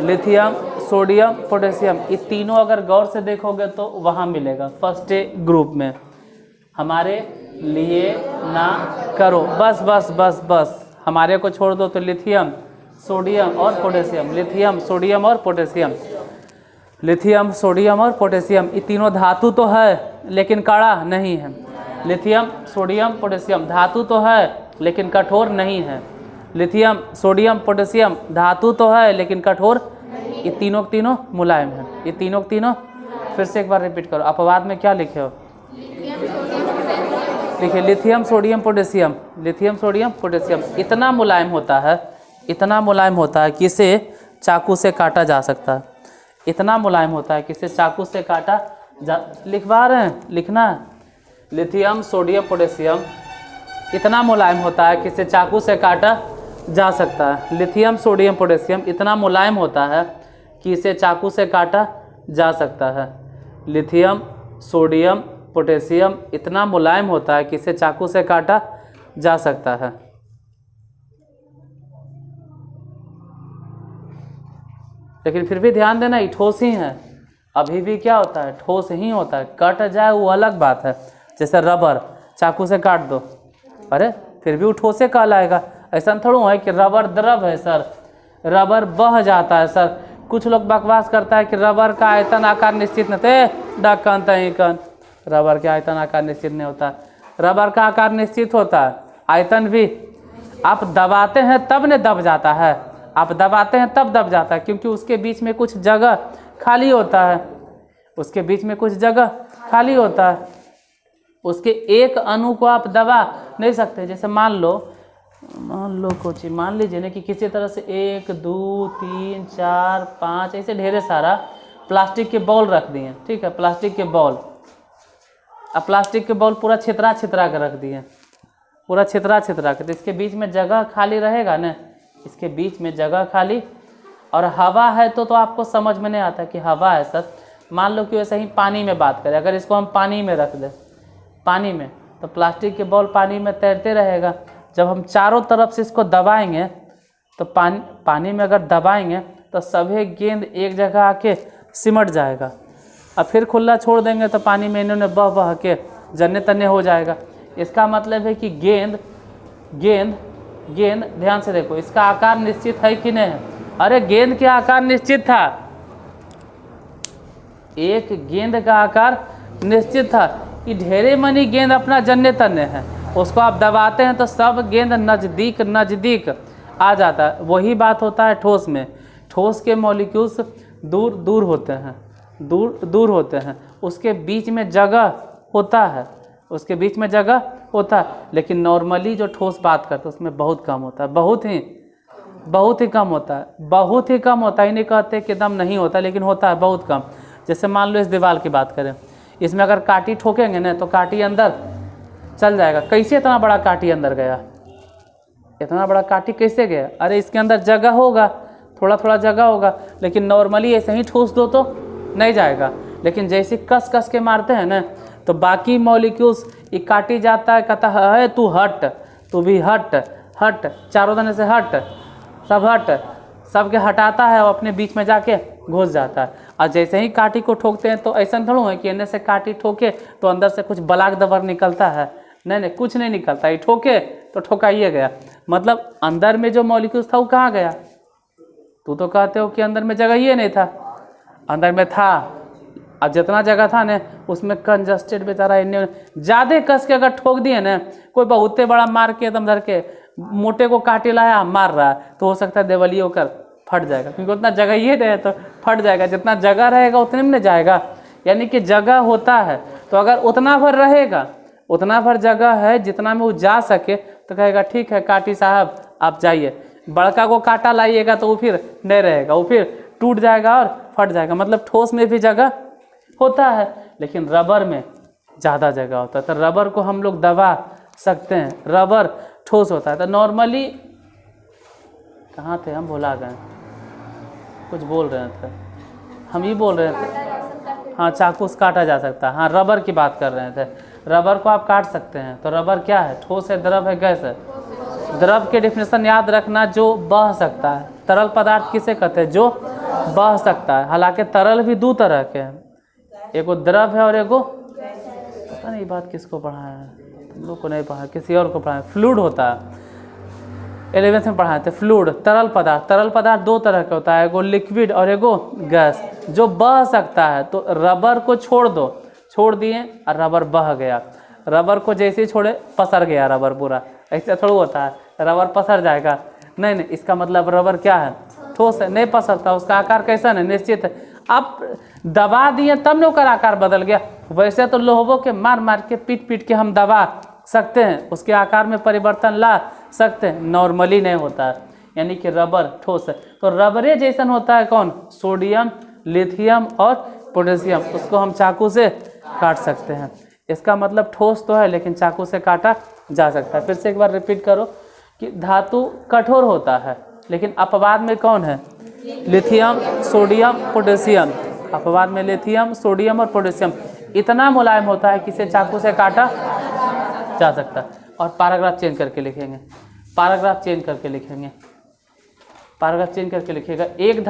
लिथियम सोडियम पोटेशियम, ये तीनों अगर गौर से देखोगे तो वहाँ मिलेगा फर्स्ट ए ग्रुप में। हमारे लिए ना करो, बस बस बस बस, हमारे को छोड़ दो। तो लिथियम सोडियम और पोटेशियम, लिथियम सोडियम और पोटेशियम, लिथियम सोडियम और पोटेशियम, ये तीनों धातु तो है लेकिन कड़ा नहीं है। लिथियम सोडियम पोटेशियम धातु तो है लेकिन कठोर नहीं है। लिथियम सोडियम पोटेशियम धातु तो है लेकिन कठोर, ये तीनों तीनों मुलायम है। ये तीनों तीनों, फिर से एक बार रिपीट करो। अपवाद में क्या लिखे हो? देखिए, lithium sodium potassium, lithium sodium potassium इतना मुलायम होता है, इतना मुलायम होता है कि इसे चाकू से काटा जा सकता है। इतना मुलायम होता है कि इसे चाकू से काटा जा, लिखवा रहे हैं, लिखना है। लिथियम सोडियम पोटेशियम इतना मुलायम होता है कि इसे चाकू से काटा जा सकता है। लिथियम सोडियम पोटेशियम इतना मुलायम होता है कि इसे चाकू से काटा जा सकता है। लिथियम सोडियम पोटेशियम इतना मुलायम होता है कि इसे चाकू से काटा जा सकता है। लेकिन फिर भी ध्यान देना, ये ठोस ही है। अभी भी क्या होता है? ठोस ही होता है। कट जाए वो अलग बात है। जैसे रबर, चाकू से काट दो, अरे फिर भी वो ठोसे कहलाएगा। ऐसा थोड़ा है कि रबर द्रव है सर, रबर बह जाता है सर। कुछ लोग बकवास करता है कि रबर का आयतन आकार निश्चित नहीं थे, डाकन तही कन, रबर के आयतन आकार निश्चित नहीं होता। रबर का आकार निश्चित होता है, आयतन भी। आप दबाते हैं तब ने दब जाता है, आप दबाते हैं तब दब जाता है, क्योंकि उसके बीच में कुछ जगह खाली होता है, उसके बीच में कुछ जगह खाली होता है। उसके एक अणु को आप दबा नहीं सकते। जैसे मान लो कुछ मान लीजिए ना कि किसी तरह से 1 2 3 4 5 ऐसे ढेरे सारा प्लास्टिक के बॉल रख दिए, ठीक है, प्लास्टिक के बॉल। अब प्लास्टिक के बॉल पूरा छितरा छितरा कर रख दिए, पूरा छितरा छितरा कर, तो इसके बीच में जगह खाली रहेगा ना, इसके बीच में जगह खाली, और हवा है तो आपको समझ में नहीं आता कि हवा है सर। मान लो कि वैसे ही पानी में बात करें, अगर इसको हम पानी में रख दें, पानी में, तो प्लास्टिक के बॉल पानी में तैरते रहेगा। जब हम चारों तरफ से इसको दबाएंगे तो पानी में अगर दबाएंगे तो सभी गेंद एक जगह आके सिमट जाएगा। अब फिर खुला छोड़ देंगे तो पानी में इन्होंने बह बह के जन्ने तन्ने हो जाएगा। इसका मतलब है कि गेंद गेंद गेंद ध्यान से देखो, इसका आकार निश्चित है कि नहीं है? अरे गेंद का आकार निश्चित था, एक गेंद का आकार निश्चित था कि ढेरे मनी गेंद अपना जन्ने तन्ने है, उसको आप दबाते हैं तो सब गेंद नज़दीक नज़दीक आ जाता है। वही बात होता है ठोस में, ठोस के मॉलिक्यूल्स दूर दूर होते हैं, दूर दूर होते हैं, उसके बीच में जगह होता है, उसके बीच में जगह होता है। लेकिन नॉर्मली जो ठोस बात करते हैं उसमें बहुत कम होता है, बहुत ही कम होता है, बहुत ही कम होता है। नहीं कहते कि एकदम नहीं होता, लेकिन होता है बहुत कम। जैसे मान लो इस दीवार की बात करें, इसमें अगर कांटी ठोकेंगे ना तो कांटी अंदर चल जाएगा। कैसे इतना बड़ा कांटी अंदर गया? इतना बड़ा कांटी कैसे गया? अरे इसके अंदर जगह होगा, थोड़ा थोड़ा जगह होगा, लेकिन नॉर्मली ऐसे ही ठूस दो तो नहीं जाएगा। लेकिन जैसे कस कस के मारते हैं ना तो बाकी मॉलिक्यूल्स ये काटी जाता है, कहता है तू हट, तू भी हट हट, चारों तरह से हट, सब हट, सबके हटाता है और अपने बीच में जाके घुस जाता है। और जैसे ही कांटी को ठोकते हैं तो ऐसा थोड़ा है कि अंदर से कांटी ठोके तो अंदर से कुछ बलाक दबर निकलता है, नहीं, कुछ नहीं निकलता। ये ठोके तो ठोकाइए गया, मतलब अंदर में जो मॉलिक्यूल्स था वो कहाँ गया? तू तो कहते हो कि अंदर में जगह ही नहीं था, अंदर में था। अब जितना जगह था ना उसमें कंजस्टेड बेचारा इन्हें ज़्यादा कस के अगर ठोक दिए ना, कोई बहुते बड़ा मार के एकदम धर के मोटे को काटे लाया मार रहा है तो हो सकता है देवली होकर फट जाएगा, क्योंकि उतना जगह ये रहे तो फट जाएगा। जितना जगह रहेगा उतने में जाएगा, यानी कि जगह होता है तो अगर उतना भर रहेगा, उतना भर जगह है जितना में वो जा सके तो कहेगा ठीक है काटी साहब आप जाइए। बड़का को काटा लाइएगा तो वो फिर नहीं रहेगा, वो फिर टूट जाएगा और फट जाएगा। मतलब ठोस में भी जगह होता है लेकिन रबर में ज़्यादा जगह होता है, तो रबर को हम लोग दबा सकते हैं, रबर ठोस होता है। तो नॉर्मली कहाँ थे हम, भुला गए, कुछ बोल रहे थे हम, ही बोल रहे थे हाँ चाकू से काटा जा सकता है, हाँ रबर की बात कर रहे थे। रबर को आप काट सकते हैं, तो रबर क्या है? ठोस है, द्रव है, गैस है? द्रव के डेफिनेशन याद रखना, जो बह सकता है। तरल पदार्थ किसे कहते हैं? जो बह सकता है। हालांकि तरल भी दो तरह के हैं, एगो द्रव है और एगो, पता नहीं बात किसको पढ़ा है, तुम लोग को नहीं पढ़ा, किसी और को पढ़ा है। फ्लूइड होता है, 11th में पढ़ाए थे। फ्लूइड तरल पदार्थ, तरल पदार्थ दो तरह का होता है, एगो लिक्विड और एगो गैस। जो बह सकता है तो रबर को छोड़ दो, छोड़ दिए और रबर बह गया। रबर को जैसे ही छोड़े पसर गया रबर पूरा, ऐसा थोड़ा होता है रबर पसर जाएगा, नहीं, इसका मतलब रबर क्या है? ठोस है, नहीं पसरता, उसका आकार कैसा है? निश्चित है। आप दबा दिए तब न उसका आकार बदल गया। वैसे तो लोहबों के मार मार के पीट पीट के हम दबा सकते हैं, उसके आकार में परिवर्तन ला सकते हैं, नॉर्मली नहीं होता है। यानी कि रबर ठोस है। तो रबरे जैसन होता है कौन? सोडियम, लिथियम और पोटेशियम, उसको हम चाकू से काट सकते हैं। इसका मतलब ठोस तो है लेकिन चाकू से काटा जा सकता है। फिर से एक बार रिपीट करो कि धातु कठोर होता है लेकिन अपवाद में कौन है? Lithium, sodium, potassium. अपवाद में लिथियम, सोडियम और पोटेशियम इतना मुलायम होता है कि इसे चाकू से काटा जा सकता है। और पैराग्राफ चेंज करके लिखेंगे, पैराग्राफ चेंज करके लिखेंगे, पैराग्राफ चेंज करके लिखिएगा। एक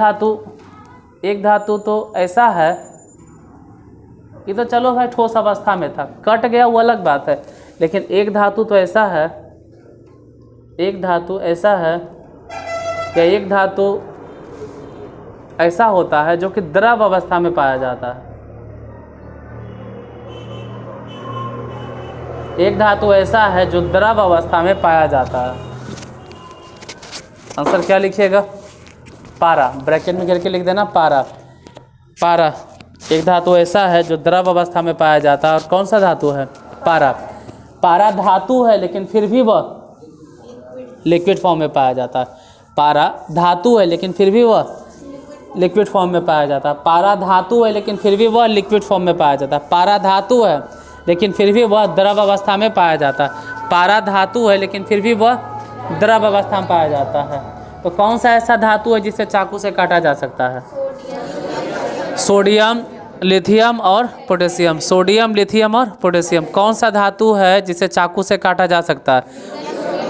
धातु तो ऐसा है, ये तो चलो भाई ठोस अवस्था में था, कट गया वो अलग बात है, लेकिन एक धातु तो ऐसा है, एक धातु ऐसा है कि एक धातु ऐसा होता है जो कि द्रव अवस्था में पाया जाता है। एक धातु ऐसा है जो द्रव अवस्था में पाया जाता है। आंसर क्या लिखिएगा? पारा, ब्रैकेट में करके लिख देना पारा। पारा एक धातु ऐसा है जो द्रव अवस्था में पाया जाता है। और कौन सा धातु है? पारा। पारा धातु है लेकिन फिर भी वह लिक्विड फॉर्म में पाया जाता है। पारा धातु है लेकिन फिर भी वह लिक्विड फॉर्म में पाया जाता है। पारा धातु है लेकिन फिर भी वह लिक्विड फॉर्म में पाया जाता है। पारा धातु है लेकिन फिर भी वह द्रव अवस्था में पाया जाता है। पारा धातु है लेकिन फिर भी वह द्रव अवस्था में पाया जाता है। तो कौन सा ऐसा धातु है जिसे चाकू से काटा जा सकता है? सोडियम, लिथियम और पोटेशियम। सोडियम, लिथियम और पोटेशियम कौन सा धातु है जिसे चाकू से काटा जा सकता है?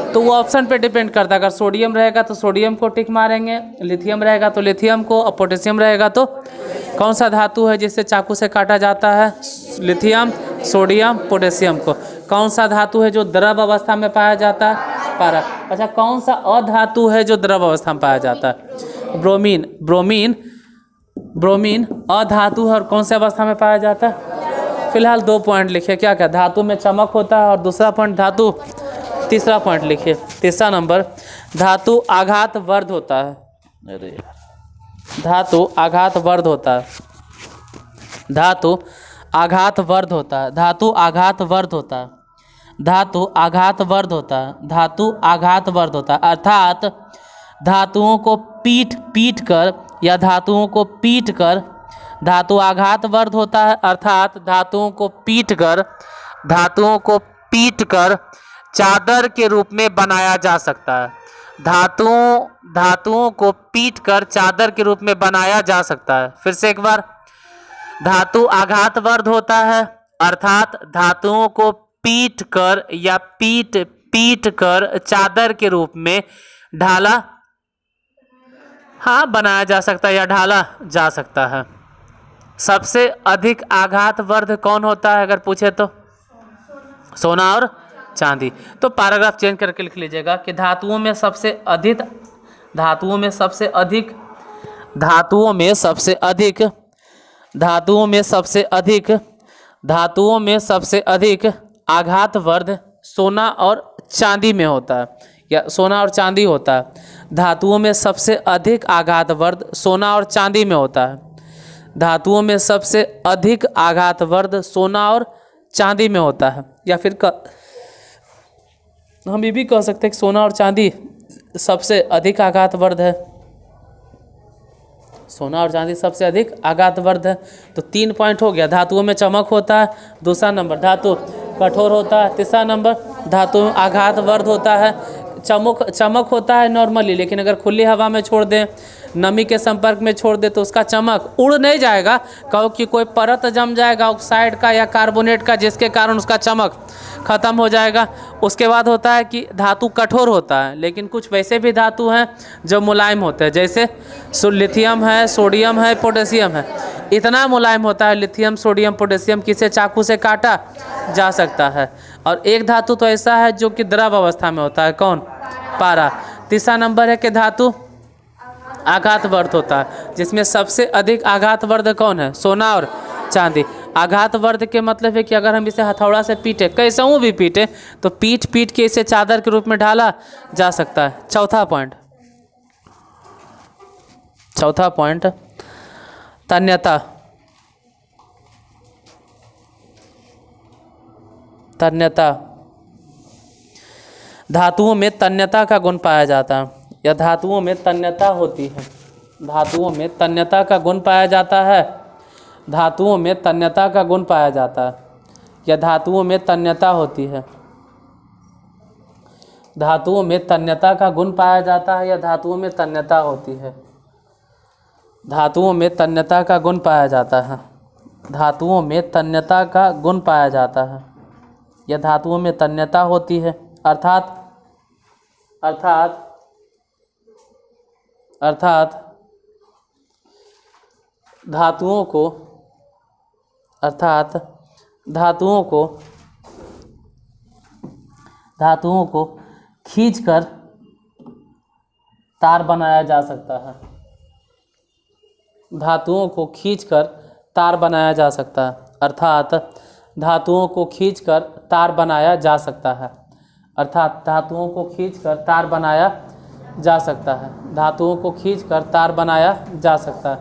तो वो ऑप्शन पे डिपेंड करता है। अगर सोडियम रहेगा तो सोडियम को टिक मारेंगे, लिथियम रहेगा तो लिथियम को, और पोटेशियम रहेगा तो कौन सा धातु है जिससे चाकू से काटा जाता है? लिथियम, सोडियम, पोटेशियम को। कौन सा धातु है जो द्रव अवस्था में पाया जाता है? पारा। अच्छा, कौन सा अधातु है जो द्रव अवस्था में पाया जाता है? ब्रोमीन। ब्रोमीन, ब्रोमीन अधातु है और कौन से अवस्था में पाया जाता है? फिलहाल 2 पॉइंट लिखिए। क्या क्या? धातु में चमक होता है, और दूसरा पॉइंट धातु, तीसरा पॉइंट लिखिए। तीसरा नंबर, धातु आघात वर्ध होता है। अरे यार, धातु आघात वर्ध होता है। धातु आघात वर्ध होता है। धातु आघात वर्ध होता है। धातु आघात वर्ध होता है। धातु आघात वर्ध होता है, अर्थात धातुओं को पीट कर या धातुओं को पीट कर धातु आघात वर्ध होता है, अर्थात धातुओं को पीट कर चादर के रूप में बनाया जा सकता है। धातुओं को पीट कर चादर के रूप में बनाया जा सकता है। फिर से एक बार, धातु आघात वर्ध होता है, अर्थात धातुओं को पीट कर या पीट कर चादर के रूप में ढाला, हाँ, बनाया जा सकता है या ढाला जा सकता है। सबसे अधिक आघात वर्ध कौन होता है अगर पूछे तो? सोना और चांदी। तो पैराग्राफ चेंज करके लिख लीजिएगा कि धातुओं में सबसे अधिक आघात वर्ध सोना और चांदी में होता है, या सोना और चांदी होता है। धातुओं में सबसे अधिक आघात वर्ध सोना और चांदी में होता है। धातुओं में सबसे अधिक आघात वर्ध सोना और चांदी में होता है। या फिर हम ये भी कह सकते हैं कि सोना और चांदी सबसे अधिक आघात वर्ध है। सोना और चांदी सबसे अधिक आघात वर्ध है। तो 3 पॉइंट हो गया। धातुओं में चमक होता है, दूसरा नंबर धातु कठोर होता है, तीसरा नंबर धातु में आघात वर्ध होता है। चमक होता है नॉर्मली, लेकिन अगर खुली हवा में छोड़ दें, नमी के संपर्क में छोड़ दे तो उसका चमक उड़ नहीं जाएगा, क्योंकि कोई परत जम जाएगा ऑक्साइड का या कार्बोनेट का, जिसके कारण उसका चमक खत्म हो जाएगा। उसके बाद होता है कि धातु कठोर होता है, लेकिन कुछ वैसे भी धातु हैं जो मुलायम होते हैं, जैसे लिथियम है, सोडियम है, पोटेशियम है। इतना मुलायम होता है लिथियम, सोडियम, पोटेशियम, किसे चाकू से काटा जा सकता है। और एक धातु तो ऐसा है जो कि द्रव अवस्था में होता है, कौन? पारा। तीसरा नंबर है कि धातु आघात वर्ध होता है, जिसमें सबसे अधिक आघात वर्ध कौन है? सोना और चांदी। आघात वर्ध के मतलब है कि अगर हम इसे हथौड़ा से पीटे, कैसे भी पीटे, तो पीट के इसे चादर के रूप में ढाला जा सकता है। चौथा पॉइंट तन्यता। धातुओं में तन्यता का गुण पाया जाता है, या धातुओं में तन्यता होती है। धातुओं में तन्यता का गुण पाया जाता है। धातुओं में तन्यता का गुण पाया जाता है, या धातुओं में तन्यता होती है। धातुओं में तन्यता का गुण पाया जाता है, या धातुओं में तन्यता होती है। धातुओं में तन्यता का गुण पाया जाता है। धातुओं में तन्यता का गुण पाया जाता है, या धातुओं में तन्यता होती है, अर्थात धातुओं को खींचकर तार बनाया जा सकता है। धातुओं को खींचकर तार बनाया जा सकता है, अर्थात धातुओं को खींचकर तार बनाया जा सकता है। अर्थात धातुओं को खींचकर तार बनाया जा सकता है। धातुओं को खींचकर तार बनाया जा सकता है।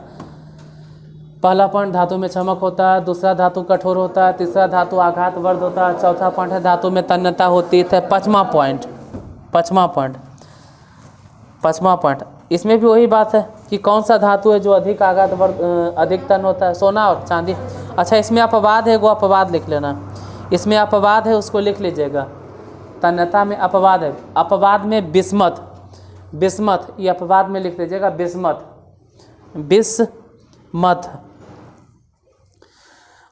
पहला पॉइंट धातु में चमक होता है, दूसरा धातु कठोर होता है, तीसरा धातु आघात वर्ध होता है, चौथा पॉइंट है धातु में तन्यता होती है। पाँचवा पॉइंट इसमें भी वही बात है कि कौन सा धातु है जो अधिक आघात वर्ध अधिक तन होता है? सोना और चांदी। अच्छा, इसमें अपवाद है, वो अपवाद लिख लेना इसमें अपवाद है, उसको लिख लीजिएगा। तन्यता में अपवाद है, अपवाद में बिस्मत, बिस्मत ये अपवाद में लिख लीजिएगा, बिस्मत, बिस्मत।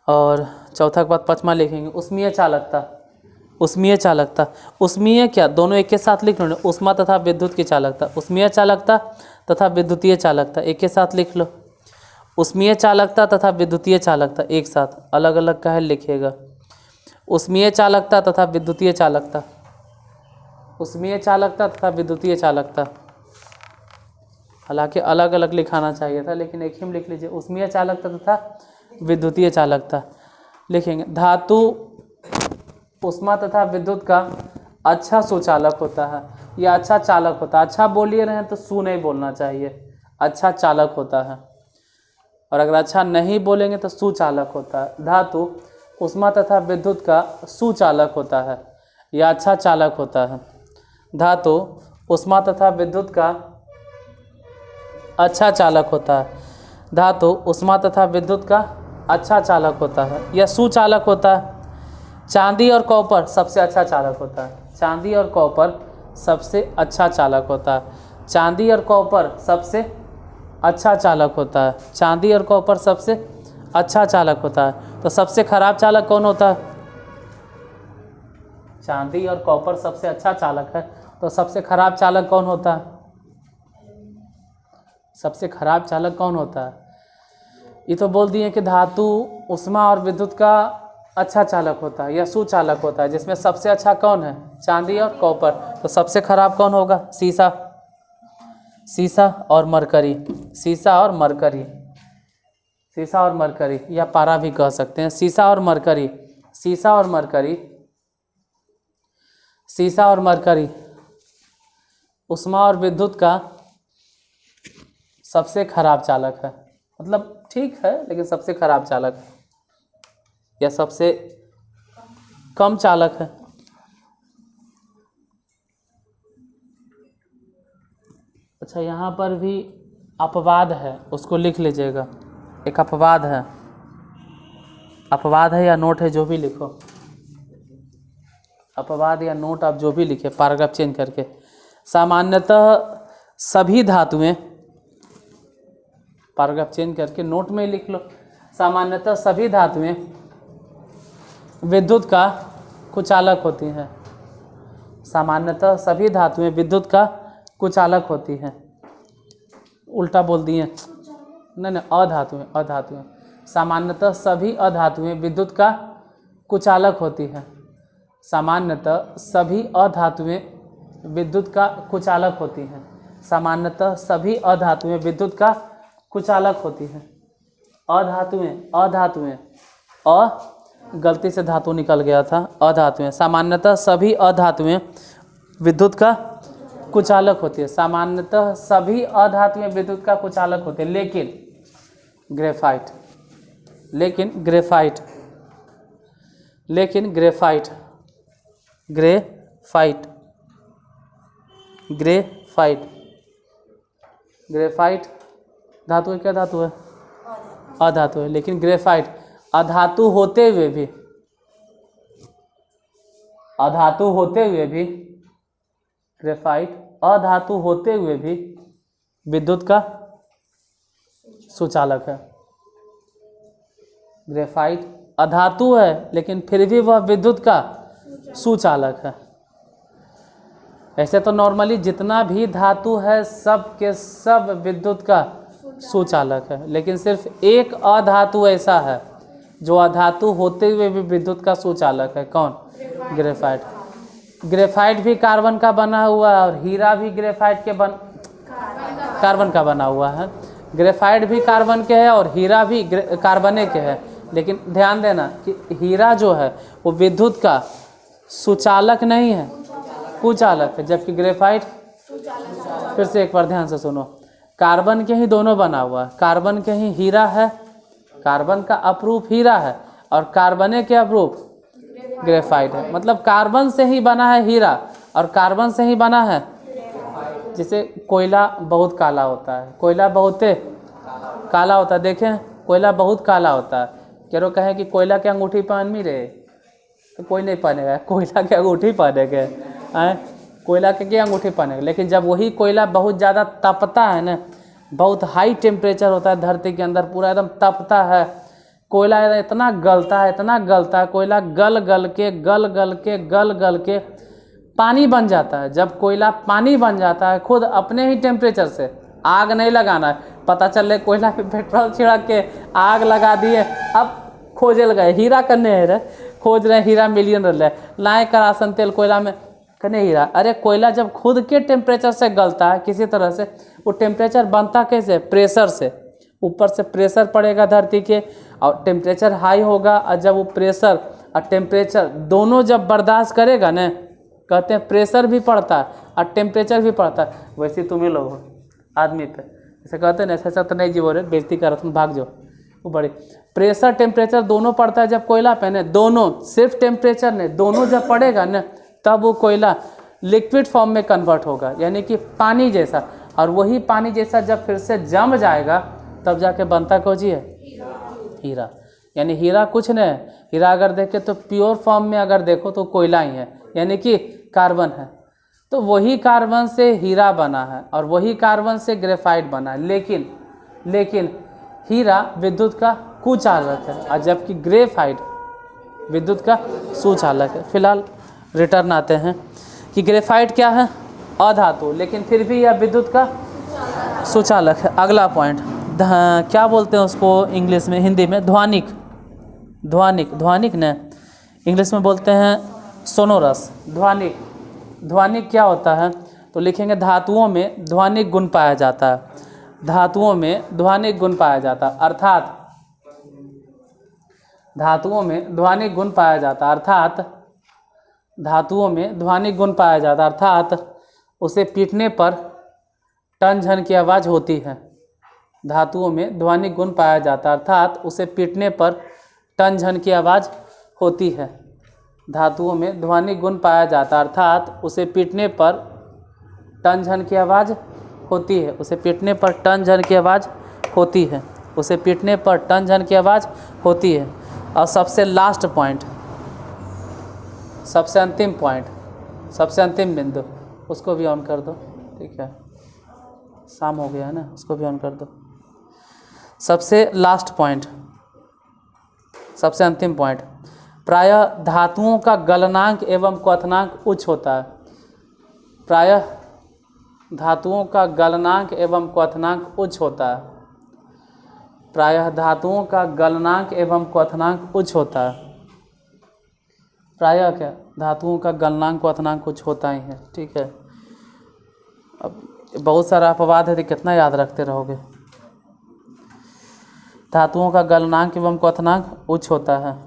और चौथा के बाद पाँचवा लिखेंगे उष्मीय चालकता, उष्मीय चालकता। उष्मीय क्या, दोनों एक के साथ लिख लो, उष्मा तथा विद्युत की चालकता, उष्मीय चालकता तथा विद्युतीय चालकता एक के साथ लिख लो। उष्मीय चालकता तथा विद्युतीय चालकता एक साथ, अलग अलग कहे लिखिएगा। उष्मीय चालकता तथा विद्युतीय चालकता, उष्मीय चालकता तथा विद्युतीय चालकता। हालांकि अलग अलग लिखाना चाहिए था, लेकिन एक ही में लिख लीजिए, उष्मीय चालकता तथा विद्युतीय चालकता लिखेंगे। धातु उष्मा तथा विद्युत का अच्छा सुचालक होता है या अच्छा चालक होता है। अच्छा बोलिए रहे तो सु नहीं बोलना चाहिए, अच्छा चालक होता है। और अगर अच्छा नहीं बोलेंगे तो सुचालक होता है। धातु उष्मा तथा विद्युत का सुचालक होता है या अच्छा चालक होता है। धातु उष्मा तथा विद्युत का अच्छा चालक होता है। धातु उष्मा तथा विद्युत का अच्छा चालक होता है या सुचालक होता है। चांदी और कॉपर सबसे अच्छा चालक होता है। चांदी और कॉपर सबसे अच्छा चालक होता है। चांदी और कॉपर सबसे अच्छा चालक होता है। चांदी और कॉपर सबसे अच्छा चालक होता है। तो सबसे खराब चालक कौन होता है? चांदी और कॉपर सबसे अच्छा चालक है, तो सबसे खराब चालक कौन होता है? सबसे खराब चालक कौन होता है? ये तो बोल दिए कि धातु उष्मा और विद्युत का अच्छा चालक होता है या सुचालक होता है, जिसमें सबसे अच्छा कौन है? चांदी और कॉपर। तो सबसे खराब कौन होगा? सीसा, सीसा और मरकरी, सीसा और मरकरी, सीसा और मरकरी या पारा भी कह सकते हैं। सीसा और मरकरी, सीसा और मरकरी, सीसा और मरकरी उष्मा और विद्युत का सबसे खराब चालक है। मतलब ठीक है, लेकिन सबसे खराब चालक है या सबसे कम चालक है। अच्छा, यहाँ पर भी अपवाद है, उसको लिख लीजिएगा। एक अपवाद है, अपवाद है या नोट है, जो भी लिखो, अपवाद या नोट आप जो भी लिखे, पैराग्राफ चेंज करके। सामान्यतः सभी धातुएं, पैराग्राफ चेंज करके नोट में लिख लो। सामान्यतः सभी धातुएं विद्युत का कुचालक होती हैं। सामान्यतः सभी धातुएं विद्युत का कुचालक होती हैं। उल्टा बोल दिए, नहीं, अधातुएं, अधातुएं। सामान्यतः सभी अधातुएं विद्युत का कुचालक होती हैं। सामान्यतः सभी अधातुएं विद्युत का कुचालक होती हैं। सामान्यतः सभी अधातुएं विद्युत का कुचालक होती हैं। अधातुएं, अधातुएं, गलती से धातु निकल गया था, अधातुएं। सामान्यतः सभी अधातुएं विद्युत का कुचालक होती है। सामान्यतः सभी अधातुएं विद्युत का कुचालक होते हैं, लेकिन ग्रेफाइट, लेकिन ग्रेफाइट, लेकिन ग्रेफाइट, ग्रेफाइट, ग्रेफाइट, ग्रेफाइट धातु है, क्या धातु है? अधातु है। लेकिन ग्रेफाइट अधातु होते हुए भी, अधातु होते हुए भी, ग्रेफाइट अधातु होते हुए भी विद्युत का सुचालक है। ग्रेफाइट अधातु है, लेकिन फिर भी वह विद्युत का सुचालक है। ऐसे तो नॉर्मली जितना भी धातु है सब के सब विद्युत का सुचालक है, लेकिन सिर्फ एक अधातु ऐसा है जो अधातु होते हुए भी विद्युत का सुचालक है। कौन? ग्रेफाइट। ग्रेफाइट भी कार्बन का बना हुआ है और हीरा भी ग्रेफाइट के कार्बन का बना हुआ है। ग्रेफाइट भी कार्बन के है और हीरा भी कार्बने के है। लेकिन ध्यान देना कि हीरा जो है वो विद्युत का सुचालक नहीं है, कुचालक है, जबकि ग्रेफाइट, फिर से एक बार ध्यान से सुनो, कार्बन के ही दोनों बना हुआ है। कार्बन के ही हीरा है, कार्बन का अपरूप हीरा है और कार्बने के अपरूप ग्रेफाइट है। मतलब कार्बन से ही बना है हीरा और कार्बन से ही बना है। जैसे कोयला बहुत काला होता है, कोयला बहुत काला होता है। देखें, कोयला बहुत काला होता है। कह कहे कि कोयला के अंगूठी पहन भी रहे, तो कोई नहीं पहनेगा, कोयला के अंगूठी पहनेंगे हैं, कोयला के क्या अंगूठी पहनेंगे। लेकिन जब वही कोयला बहुत ज़्यादा तपता है ना, बहुत हाई टेम्परेचर होता है धरती के अंदर, पूरा एकदम तपता है, कोयला इतना गलता है, इतना गलता है, कोयला गल गल के पानी बन जाता है। जब कोयला पानी बन जाता है खुद अपने ही टेम्परेचर से, आग नहीं लगाना है, पता चल रहा कोयला पे पेट्रोल छिड़क के आग लगा दिए, अब खोजे लगे हीरा करने है, खोज रहे हीरा मिलियन रहे, लाए करासन तेल कोयला में कने हीरा। अरे कोयला जब खुद के टेम्परेचर से गलता है किसी तरह से, वो टेम्परेचर बनता कैसे, प्रेशर से, ऊपर से प्रेशर पड़ेगा धरती के और टेम्परेचर हाई होगा, और जब वो प्रेशर और टेम्परेचर दोनों जब बर्दाश्त करेगा न, कहते हैं प्रेशर भी पड़ता है और टेम्परेचर भी पड़ता है। वैसे तुम ही लोग आदमी पे ऐसे कहते हैं ना, ऐसा तो नहीं जीवो रे, बेइज्जती कर तुम भाग जाओ, वो बड़ी प्रेशर टेम्परेचर दोनों पड़ता है जब कोयला पे न, दोनों, सिर्फ टेम्परेचर ने, दोनों जब पड़ेगा न, तब वो कोयला लिक्विड फॉर्म में कन्वर्ट होगा, यानी कि पानी जैसा, और वही पानी जैसा जब फिर से जम जाएगा तब जाके बनता कौन जी है, हीरा। यानी हीरा कुछ नहीं है, हीरा अगर देखें तो प्योर फॉर्म में अगर देखो तो कोयला ही है, यानी कि कार्बन है। तो वही कार्बन से हीरा बना है और वही कार्बन से ग्रेफाइट बना है, लेकिन हीरा विद्युत का कुचालक है, और जबकि ग्रेफाइट विद्युत का सुचालक है। फिलहाल रिटर्न आते हैं कि ग्रेफाइट क्या है, अधातु, लेकिन फिर भी यह विद्युत का सुचालक है। अगला पॉइंट, क्या बोलते हैं उसको इंग्लिश में, हिंदी में ध्वनिक, ध्वनिक ने इंग्लिश में बोलते हैं सोनोरस। ध्वनिक क्या होता है, तो लिखेंगे धातुओं में ध्वनिक गुण पाया जाता है, धातुओं में ध्वनिक गुण पाया जाता है, अर्थात धातुओं में ध्वनिक गुण पाया जाता है, धातुओं में ध्वनिक गुण पाया जाता है, अर्थात उसे पीटने पर टन झन की आवाज़ होती है। धातुओं में ध्वनिक गुण पाया जाता है, अर्थात उसे पीटने पर टन झन की आवाज़ होती है। धातुओं में ध्वनिक गुण पाया जाता है, अर्थात उसे पीटने पर टन झन की आवाज़ होती है, उसे पीटने पर टन झन की आवाज़ होती है, उसे पीटने पर टन झन की आवाज़ होती है। और सबसे लास्ट पॉइंट, सबसे अंतिम पॉइंट, सबसे अंतिम बिंदु, उसको भी ऑन कर दो, ठीक है, शाम हो गया है ना, उसको भी ऑन कर दो। सबसे लास्ट पॉइंट, सबसे अंतिम पॉइंट, प्रायः धातुओं का गलनांक एवं क्वथनांक उच्च होता है। प्रायः धातुओं का गलनांक एवं क्वथनांक उच्च होता है। प्रायः धातुओं का गलनांक एवं क्वथनांक उच्च होता है। प्रायः क्या, धातुओं का गलनांक क्वथनांक कुछ होता ही है, ठीक है। अब बहुत सारा अपवाद है तो कितना याद रखते रहोगे। धातुओं का गलनांक एवं क्वथनांक उच्च होता है।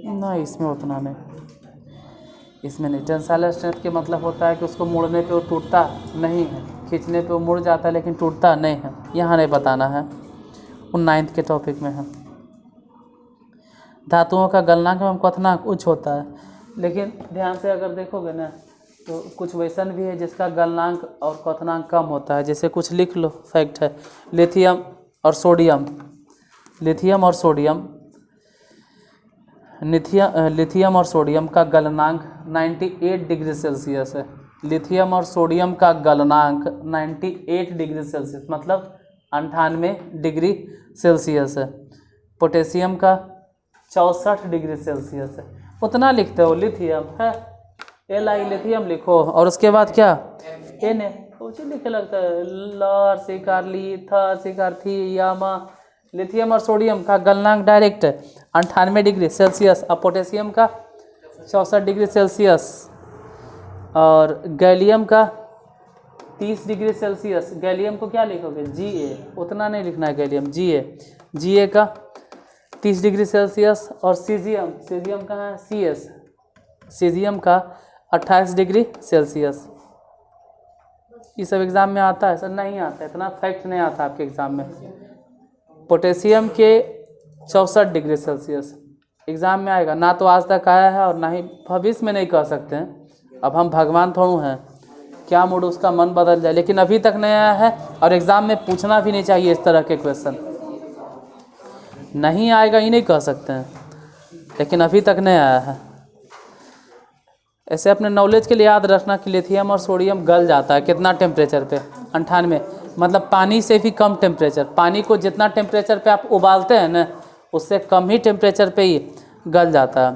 नहीं, इसमें उतना नहीं, इसमें नहीं। टेंसाइल स्ट्रेंथ के मतलब होता है कि उसको मोड़ने पे वो टूटता नहीं है, खींचने पे वो मुड़ जाता है लेकिन टूटता नहीं है। यहाँ नहीं बताना है, 9th के टॉपिक में है। धातुओं का गलनांक एवं क्वथनांक उच्च होता है, लेकिन ध्यान से अगर देखोगे ना तो कुछ वैसन भी है जिसका गलनांक और क्वथनांक कम होता है। जैसे कुछ लिख लो, फैक्ट है, लिथियम और सोडियम, लिथियम और सोडियम का गलनांक 98 डिग्री सेल्सियस है। लिथियम और सोडियम का गलनांक 98 डिग्री सेल्सियस मतलब 98 डिग्री सेल्सियस है। पोटेशियम का 64 डिग्री सेल्सियस है। उतना लिखते हो, लिथियम है Li, लिथियम लिखो, और उसके बाद क्या Na, कुछ लिखे लगता है, ल सिकार ली, थ सिकार थी, यामा। लिथियम और सोडियम का गलनांक डायरेक्ट 98 डिग्री सेल्सियस और पोटेशियम का 64 डिग्री सेल्सियस, और गैलियम का 30 डिग्री सेल्सियस। गैलियम को क्या लिखोगे, Ga, उतना नहीं लिखना है गैलियम, Ga का 30 डिग्री सेल्सियस, और सीजियम कहाँ है, Cs, सीजियम का 28 डिग्री सेल्सियस। ये सब एग्ज़ाम में आता है, सर नहीं आता, इतना फैक्ट नहीं आता आपके एग्ज़ाम में। पोटेशियम के 64 डिग्री सेल्सियस, एग्ज़ाम में आएगा ना, तो आज तक आया है और ना ही भविष्य में नहीं कह सकते हैं। अब हम भगवान थोड़ू हैं, क्या मूड उसका मन बदल जाए, लेकिन अभी तक नहीं आया है और एग्ज़ाम में पूछना भी नहीं चाहिए इस तरह के क्वेश्चन। नहीं आएगा ये नहीं कह सकते हैं, लेकिन अभी तक नहीं आया है। ऐसे अपने नॉलेज के लिए याद रखना कि लिथियम और सोडियम गल जाता है कितना टेम्परेचर पे, 98, मतलब पानी से भी कम टेम्परेचर। पानी को जितना टेम्परेचर पे आप उबालते हैं ना, उससे कम ही टेम्परेचर पे ही गल जाता है।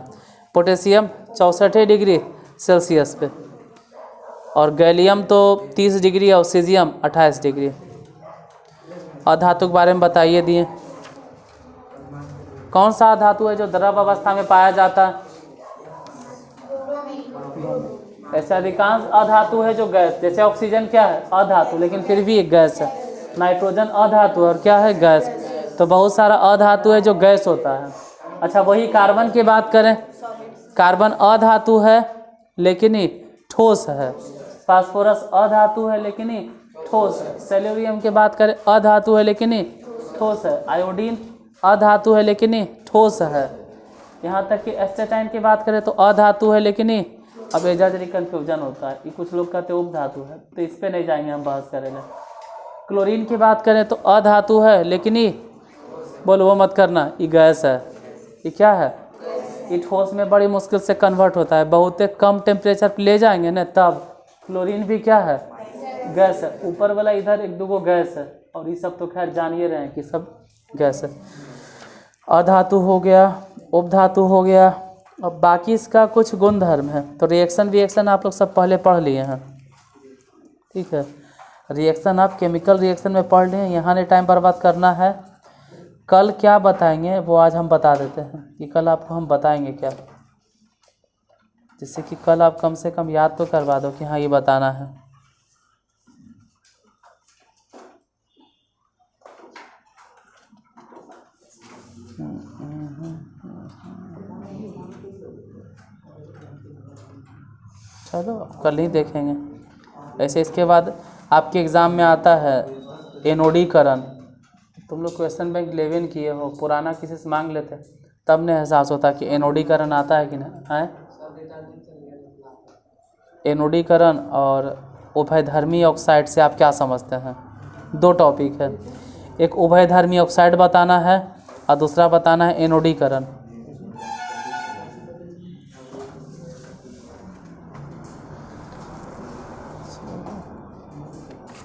पोटेशियम 64 डिग्री सेल्सियस पे, और गैलियम तो 30 डिग्री और सीजियम 28 डिग्री। अधातु के बारे में बताइए दिए, कौन सा धातु है जो द्रव अवस्था में पाया जाता है? ऐसे अधिकांश अधातु है जो गैस, जैसे ऑक्सीजन क्या है अधातु, लेकिन फिर भी एक गैस है। नाइट्रोजन अधातु और क्या है गैस। तो बहुत सारा अधातु है जो गैस होता है। अच्छा वही कार्बन की बात करें, कार्बन अधातु है लेकिन ये ठोस है। फास्फोरस अधातु है लेकिन ये ठोस है। सेलेनियम की बात करें अधातु है लेकिन ये ठोस है। आयोडीन अधातु है लेकिन ये ठोस है। यहाँ तक कि एस्टेटाइन की बात करें तो अधातु है लेकिन ये, अब एग्जैजरी कंफ्यूजन होता है, ये कुछ लोग कहते हैं उपधातु है, तो इस पे नहीं जाएंगे हम बहस करेंगे। क्लोरीन की बात करें तो अधातु है लेकिन ये, बोलो वो मत करना, ये गैस है। ये क्या है? ये ठोस में बड़ी मुश्किल से कन्वर्ट होता है, बहुत कम टेम्परेचर पर ले जाएंगे ना तब। क्लोरीन भी क्या है? गैस है। ऊपर वाला इधर एक दो गैस है, और ये सब तो खैर जानिए रहे हैं कि सब गैस है। अधातु हो गया, उपधातु हो गया। अब बाकी इसका कुछ गुणधर्म है, तो रिएक्शन आप लोग सब पहले पढ़ लिए हैं, ठीक है। रिएक्शन आप केमिकल रिएक्शन में पढ़ लिए, यहाँ ने टाइम बर्बाद करना है। कल क्या बताएंगे वो आज हम बता देते हैं कि कल आपको हम बताएंगे क्या, जिससे कि कल आप कम से कम याद तो करवा दो कि हाँ ये बताना है। चलो कल ही देखेंगे। ऐसे इसके बाद आपके एग्ज़ाम में आता है एनोडीकरण। तुम लोग क्वेश्चन बैंक 11 किए हो, पुराना किसी से मांग लेते तब ने एहसास होता कि एनोडीकरण आता है कि नहीं है। एनोडीकरण और उभयधर्मी ऑक्साइड से आप क्या समझते हैं? दो टॉपिक है, एक उभयधर्मी ऑक्साइड बताना है और दूसरा बताना है एनोडीकरण।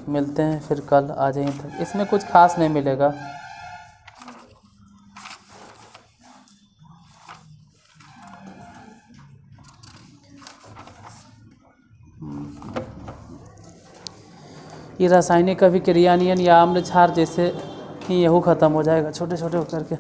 मिलते हैं फिर कल, आ जाइए तक। इसमें कुछ खास नहीं मिलेगा। ये रासायनिक अभिक्रिया नियन या आम्ल क्षार जैसे ही यहू ख़त्म हो जाएगा छोटे छोटे होकर के।